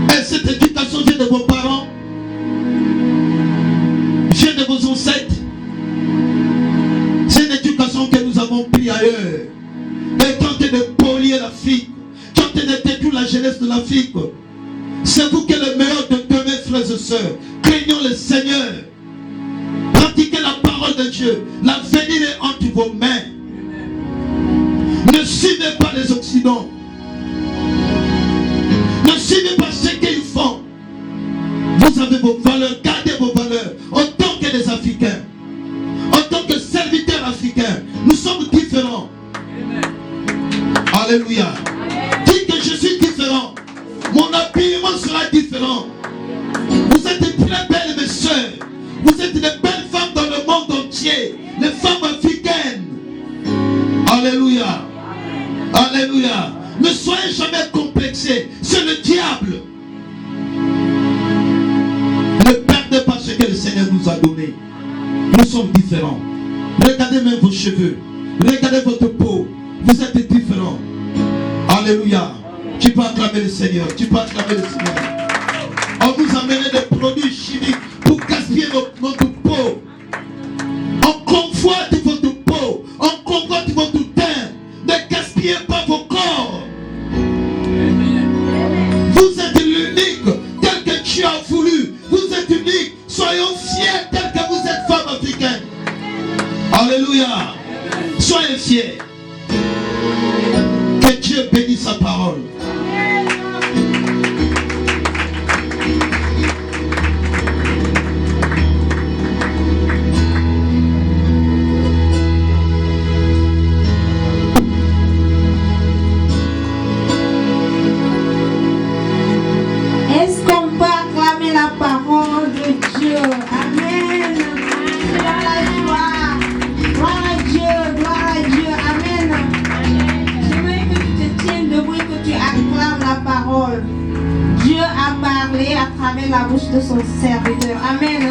Et cette éducation vient de vos parents, vient de vos ancêtres. C'est une éducation que nous avons prise ailleurs. Et tenter de polier l'Afrique, tenter de détruire la jeunesse de l'Afrique. C'est vous qui êtes le meilleur de demain, frères et sœurs. Craignons le Seigneur. Pratiquez la parole de Dieu. L'avenir est entre vos mains. Ne suivez pas les Occidents. Ne suivez pas ce qu'ils font. Vous avez vos valeurs. Gardez vos valeurs. Autant que les Africains. Autant que serviteurs africains. Nous sommes différents. Alléluia. Dites que je suis différent. Mon habillement sera différent. Vous êtes très belles, mes soeurs. Vous êtes des belles femmes dans le monde entier. Les femmes africaines. Alléluia. Alléluia. Ne soyez jamais complexés. C'est le diable. Ne perdez pas ce que le Seigneur nous a donné. Nous sommes différents. Regardez même vos cheveux. Regardez votre peau. Vous êtes différents. Alléluia. Tu peux acclamer le Seigneur. Tu peux acclamer le Seigneur. On vous a amené des produits chimiques pour gaspiller notre peau. On convoite votre peau. On convoite votre teint. Ne gaspillez pas vos corps. Vous êtes l'unique tel que tu as voulu. Vous êtes unique. Soyons fiers tel que vous êtes femme africaine. Alléluia. Soyez fiers. Que Dieu bénisse sa parole. Est-ce qu'on peut acclamer la parole de Dieu? Amen. Gloire à joie. Gloire à Dieu. Gloire à Dieu. Amen. J'aimerais que tu te tiennes debout et que tu acclames la parole. Dieu a parlé à travers la bouche de son serviteur. Amen.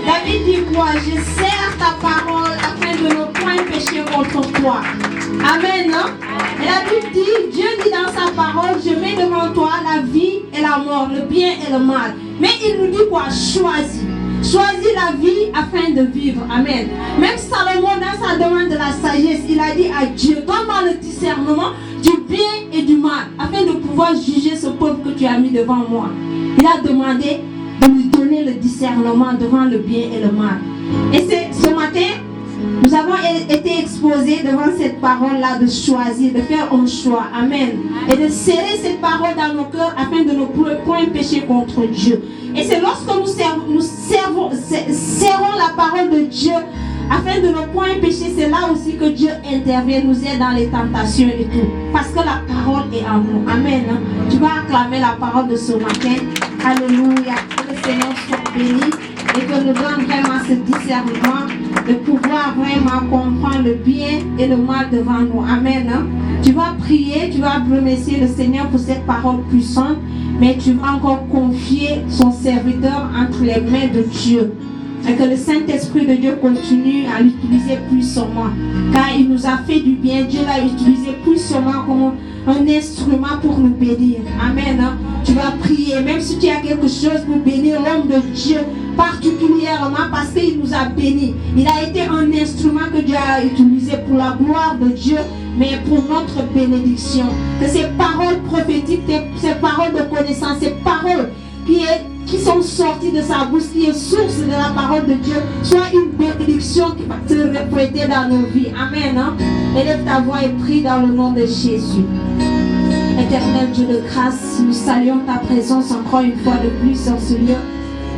David dit quoi? Je sers ta parole afin de ne point pécher contre toi. Amen. Et la Bible dit, Dieu dit dans sa parole, je mets devant toi la vie et la mort, le bien et le mal. Mais il nous dit quoi? Choisis. Choisis la vie afin de vivre. Amen. Même Salomon, dans sa demande de la sagesse, il a dit à Dieu, donne-moi le discernement du bien et du mal, afin de pouvoir juger ce peuple que tu as mis devant moi. Il a demandé de lui donner le discernement devant le bien et le mal. Et c'est ce matin, nous avons été exposés devant cette parole-là de choisir, de faire un choix. Amen. Et de serrer cette parole dans nos cœurs afin de ne point pécher contre Dieu. Et c'est lorsque nous serrons la parole de Dieu afin de ne point pécher. C'est là aussi que Dieu intervient, nous aide dans les tentations et tout. Parce que la parole est en nous. Amen. Tu vas acclamer la parole de ce matin. Alléluia. Que le Seigneur soit béni et que nous donne vraiment ce discernement de pouvoir vraiment comprendre le bien et le mal devant nous. Amen. Tu vas prier, tu vas remercier le Seigneur pour cette parole puissante, mais tu vas encore confier son serviteur entre les mains de Dieu. Et que le Saint-Esprit de Dieu continue à l'utiliser puissamment. Car il nous a fait du bien. Dieu l'a utilisé puissamment comme un instrument pour nous bénir. Amen. Tu vas prier, même si tu as quelque chose pour bénir l'homme de Dieu, particulièrement parce qu'il nous a bénis. Il a été un instrument que Dieu a utilisé pour la gloire de Dieu, mais pour notre bénédiction. Que ces paroles prophétiques, ces paroles de connaissance, ces paroles qui sont sorties de sa bouche, qui est source de la parole de Dieu, soit une bénédiction qui va se refléter dans nos vies. Amen. Élève ta voix et prie dans le nom de Jésus. Éternel Dieu de grâce, nous saluons ta présence encore une fois de plus sur ce lieu.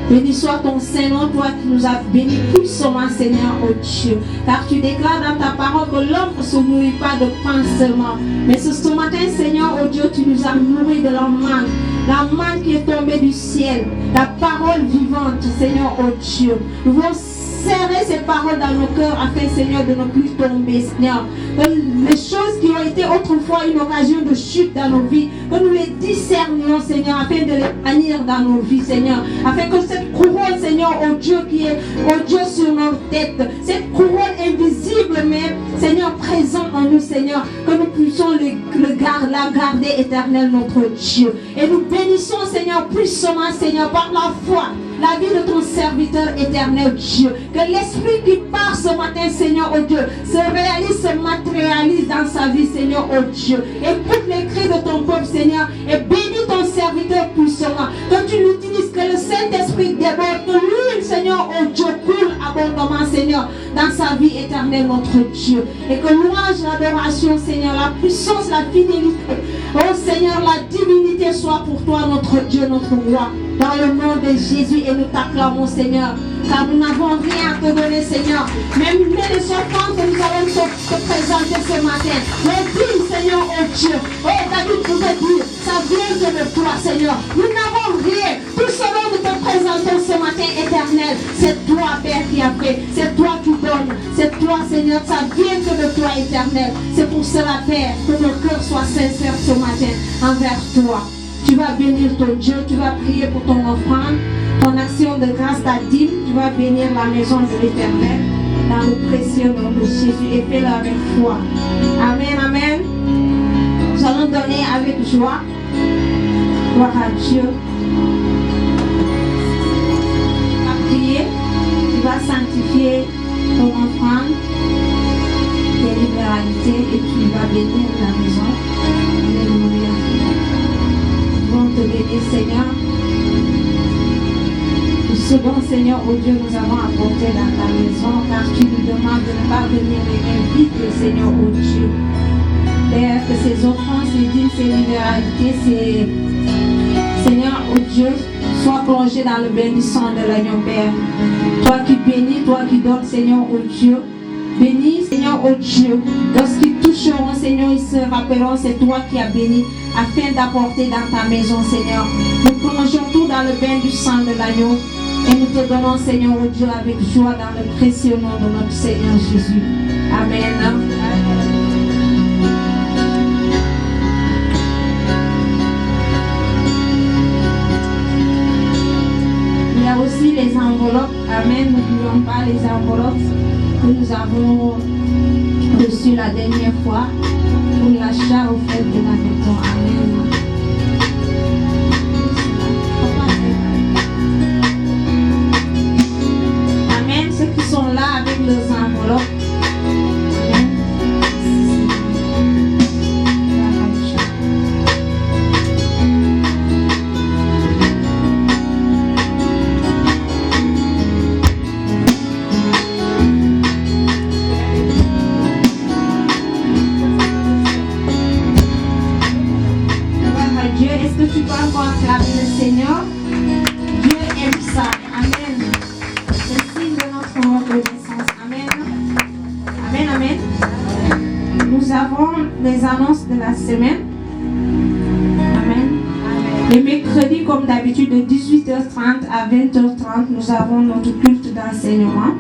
Béni soit ton Saint-Nom, toi qui nous as bénis puissamment, Seigneur, oh Dieu. Car tu déclares dans ta parole que l'homme ne se nourrit pas de pain seulement. Mais ce matin, Seigneur, oh Dieu, tu nous as nourris de la manne qui est tombée du ciel, la parole vivante, Seigneur, oh Dieu. Nous voulons serrer ces paroles dans nos cœurs afin, Seigneur, de ne plus tomber, Seigneur. Que les choses qui ont été autrefois une occasion de chute dans nos vies, que nous les discernions, Seigneur, afin de les bannir dans nos vies, Seigneur. Afin que cette couronne, Seigneur, oh Dieu, qui est, oh Dieu, sur nos têtes, cette couronne invisible, mais, Seigneur, présente en nous, Seigneur, que nous puissions la garder, éternel, notre Dieu. Et nous bénissons, Seigneur, puissamment, Seigneur, par la foi, la vie de ton serviteur éternel Dieu. Que l'esprit qui part ce matin, Seigneur, oh Dieu, se réalise, se matérialise dans sa vie, Seigneur, oh Dieu. Écoute les cris de ton peuple, Seigneur, et bénis ton serviteur puissamment. Que tu l'utilises, que le Saint-Esprit déborde, que l'huile, Seigneur, oh Dieu, coule abondamment, Seigneur, dans sa vie éternelle, notre Dieu. Et que louange, l'adoration, Seigneur, la puissance, la fidélité, oh Seigneur, la divinité soit pour toi, notre Dieu, notre roi. Dans le nom de Jésus, et nous t'acclamons, Seigneur, car nous n'avons rien à te donner, Seigneur. Même les offrandes que nous allons te présenter ce matin, les dignes, Seigneur, oh Dieu, oh David pouvait dire, ça vient de toi, Seigneur. Nous n'avons rien. Tout ce dont nous te présentons ce matin, éternel, c'est toi, Père, qui a fait. C'est toi qui donne. C'est toi, Seigneur, ça vient que de toi, éternel. C'est pour cela, Père, que nos cœurs soient sincères ce matin envers toi. Tu vas bénir ton Dieu, tu vas prier pour ton offrande, ton action de grâce, ta dîme, tu vas bénir la maison de l'Éternel dans le précieux nom de Jésus et fais-le avec foi. Amen, amen. Nous allons donner avec joie. Gloire à Dieu. Tu vas prier, tu vas sanctifier ton offrande, tes libéralités et tu vas bénir la maison. Alléluia. Te bénir, Seigneur, pour ce dont, Seigneur, oh Dieu, nous avons apporté dans ta maison, car tu nous demandes de ne pas venir les mains vides, Seigneur, oh Dieu. Père, que ces offrandes, ces dîmes, ces libéralités, Seigneur, oh Dieu, soient plongées dans le bénissant de l'agneau, Père. Toi qui bénis, toi qui donnes, Seigneur, oh Dieu. Bénis, Seigneur, oh Dieu. Lorsqu'ils toucheront, Seigneur, ils se rappelleront, c'est toi qui as béni, afin d'apporter dans ta maison, Seigneur. Nous plongeons tout dans le bain du sang de l'agneau et nous te donnons, Seigneur, oh Dieu, avec joie dans le précieux nom de notre Seigneur Jésus. Amen. Il y a aussi les enveloppes. Amen. N'oublions pas les enveloppes que nous avons reçues la dernière fois pour l'achat au fait de la maison. Amen. Amen. Ceux qui sont là avec leurs enveloppes. Amen. les annonces de la semaine. Amen. Le mercredi, comme d'habitude, de 18h30 à 20h30, nous avons notre culte d'enseignement.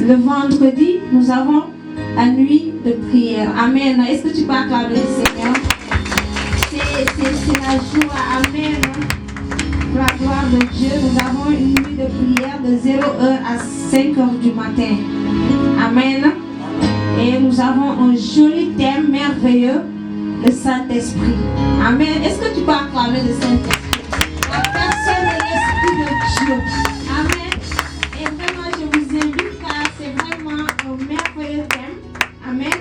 Le vendredi, nous avons la nuit de prière. Amen. Est-ce que tu peux acclamer le Seigneur? C'est la joie. Amen. Pour la gloire de Dieu, nous avons une nuit de prière de 0h à 5h du matin. Amen. Et nous avons un joli thème merveilleux, le Saint-Esprit. Amen. Est-ce que tu peux acclamer le Saint-Esprit? La personne de l'Esprit de Dieu. Amen. Et vraiment, je vous invite car c'est vraiment un merveilleux thème. Amen.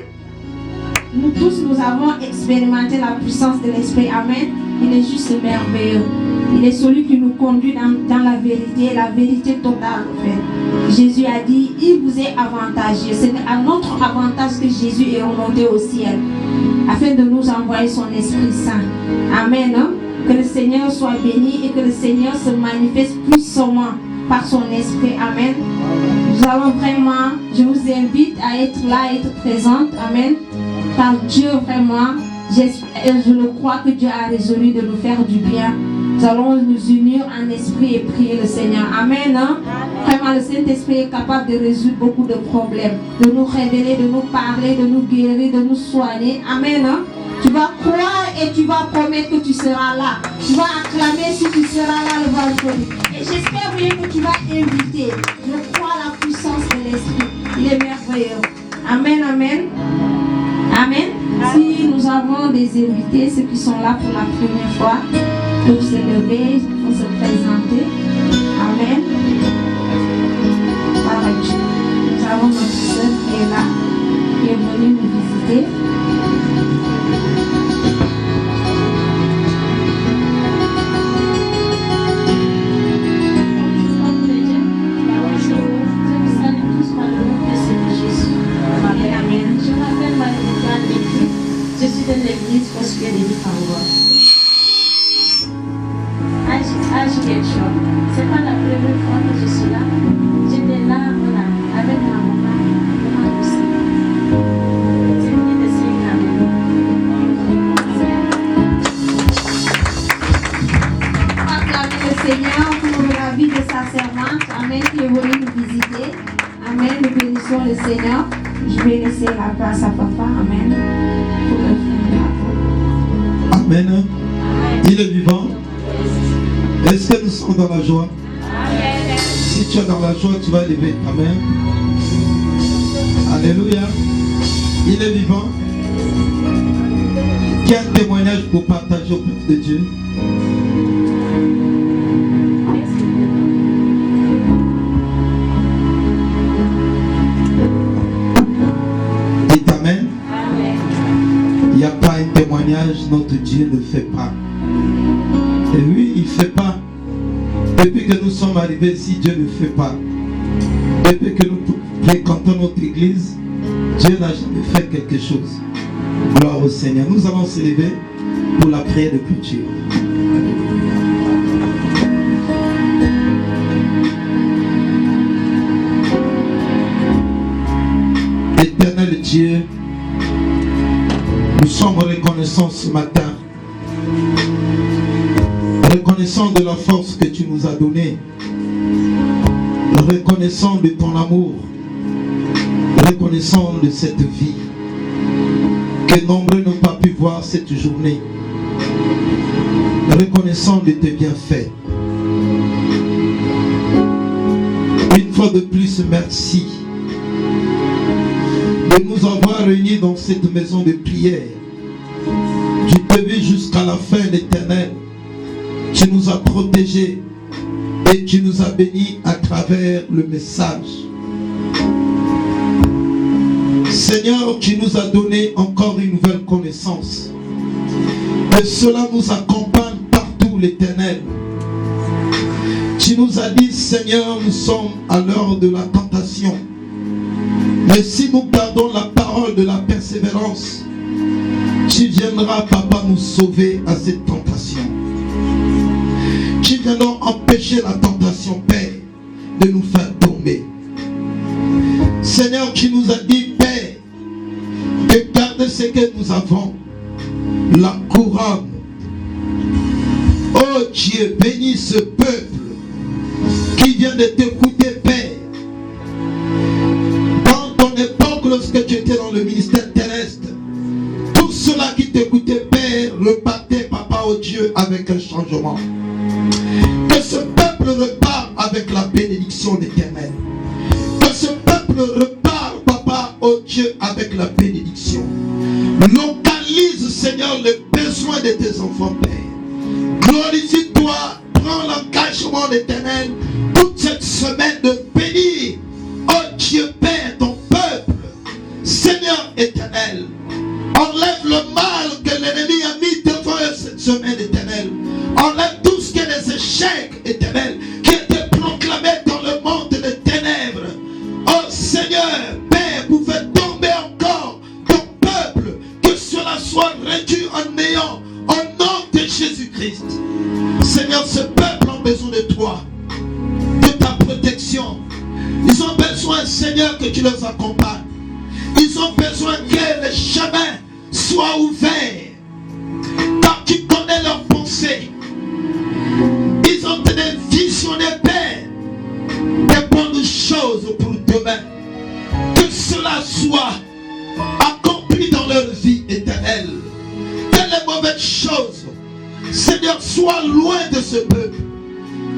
Nous tous, nous avons expérimenté la puissance de l'Esprit. Amen. Il est juste merveilleux. Il est celui qui nous conduit dans la vérité totale en fait. Jésus a dit, il vous est avantageux. C'est à notre avantage que Jésus est remonté au ciel, afin de nous envoyer son Esprit Saint. Amen. Que le Seigneur soit béni et que le Seigneur se manifeste puissamment par son Esprit. Amen. Nous allons vraiment, je vous invite à être là, à être présente. Amen. Car Dieu vraiment, je le crois que Dieu a résolu de nous faire du bien. Nous allons nous unir en esprit et prier le Seigneur. Amen. Vraiment, le Saint-Esprit est capable de résoudre beaucoup de problèmes, de nous révéler, de nous parler, de nous guérir, de nous soigner. Amen. Tu vas croire et tu vas promettre que tu seras là. Tu vas acclamer si tu seras là le vendredi. Et j'espère bien que tu vas inviter. Je crois à la puissance de l'Esprit. Il est merveilleux. Amen, amen. Amen. Si nous avons des invités, ceux qui sont là pour la première fois, peuvent se lever, pour se présenter. Amen. Nous avons notre sœur qui est là, qui est venue nous visiter. Je suis de l'église prospère de Lifango. À Juliette-Shop. C'est pas la première fois que je suis là. J'étais là, voilà, avec ma maman aussi. C'est venu de Saint-Caméron. Acclamez le Seigneur pour la vie de sa servante. Amen, qui est venue nous visiter. Amen, nous bénissons le Seigneur. Je vais laisser la place à papa. Amen. Amen. Il est vivant. Est-ce que nous sommes dans la joie? Amen. Si tu es dans la joie, tu vas lever. Amen. Alléluia. Il est vivant. Quel témoignage pour partager au peuple de Dieu? Dites Amen. Il n'y a pas un témoignage, notre Dieu ne fait pas. Et oui, il ne fait pas. Depuis que nous sommes arrivés ici, Dieu ne fait pas. Depuis que nous fréquentons notre église, Dieu n'a jamais fait quelque chose. Gloire au Seigneur. Nous allons se lever pour la prière de clôture. Éternel Dieu, nous sommes reconnaissants ce matin. Reconnaissant de la force que tu nous as donnée, reconnaissant de ton amour, reconnaissant de cette vie que nombreux n'ont pas pu voir cette journée, reconnaissant de tes bienfaits. Une fois de plus, merci de nous avoir réunis dans cette maison de prière. Tu te vis jusqu'à la fin, l'Éternel. Tu nous as protégés et tu nous as bénis à travers le message. Seigneur, tu nous as donné encore une nouvelle connaissance. Et cela nous accompagne partout, l'Éternel. Tu nous as dit, Seigneur, nous sommes à l'heure de la tentation. Mais si nous gardons la parole de la persévérance, tu viendras, Papa, nous sauver à cette tentation. Tu viendras empêcher la tentation, Père, de nous faire tomber. Seigneur, tu nous as dit, Père, que car que nous avons la couronne. Oh Dieu, bénis ce peuple qui vient de t'écouter, Père. Dans ton époque, lorsque tu étais dans le ministère terrestre, tous ceux-là qui t'écoutaient, Père, repartaient, Papa, oh Dieu, avec un changement. Que ce peuple repart avec la bénédiction d'Éternel. Que ce peuple repart, Papa, oh Dieu, avec la bénédiction. Localise, Seigneur, les besoins de tes enfants, Père. Glorifie-toi, prends l'engagement d'Éternel toute cette semaine de bénir, oh Dieu Père, ton peuple. Seigneur éternel, enlève le mal que l'ennemi a mis devant eux cette semaine, éternel. Enlève tout ce qui est des échecs, éternel, qui étaient proclamés dans le monde des ténèbres. Oh Seigneur, Père, vous faites tomber encore ton peuple, que cela soit réduit en néant, au nom de Jésus-Christ. Seigneur, ce peuple a besoin de toi, de ta protection. Ils ont besoin, Seigneur, que tu les accompagnes. Ils ont besoin que les chemins soient ouverts. Car tu connais leurs pensées. Ils ont des visionné, Père, des bonnes choses pour demain. Que cela soit accompli dans leur vie éternelle. Que les mauvaises choses, Seigneur, soient loin de ce peuple.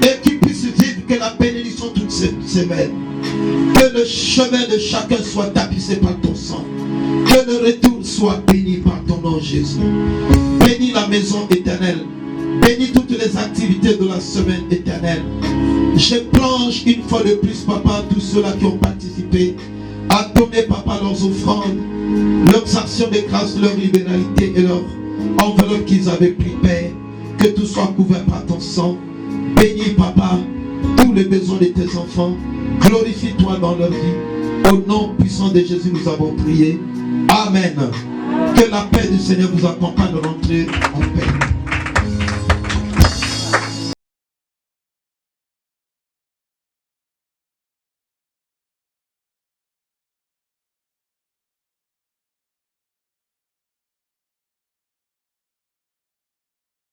Et qu'ils puissent vivre que la bénédiction toute cette semaine. Que le chemin de chacun soit tapissé par ton sang. Que le retour soit béni par ton nom, Jésus. Bénis la maison éternelle. Bénis toutes les activités de la semaine éternelle. Je plonge une fois de plus, Papa, tous ceux-là qui ont participé à donner, Papa, leurs offrandes, leurs actions de grâce, leur libéralité et leur enveloppe qu'ils avaient pris, Père. Que tout soit couvert par ton sang. Bénis, Papa, tous les besoins de tes enfants. Glorifie-toi dans leur vie. Au nom puissant de Jésus, nous avons prié. Amen. Que la paix du Seigneur vous accompagne de rentrer en paix.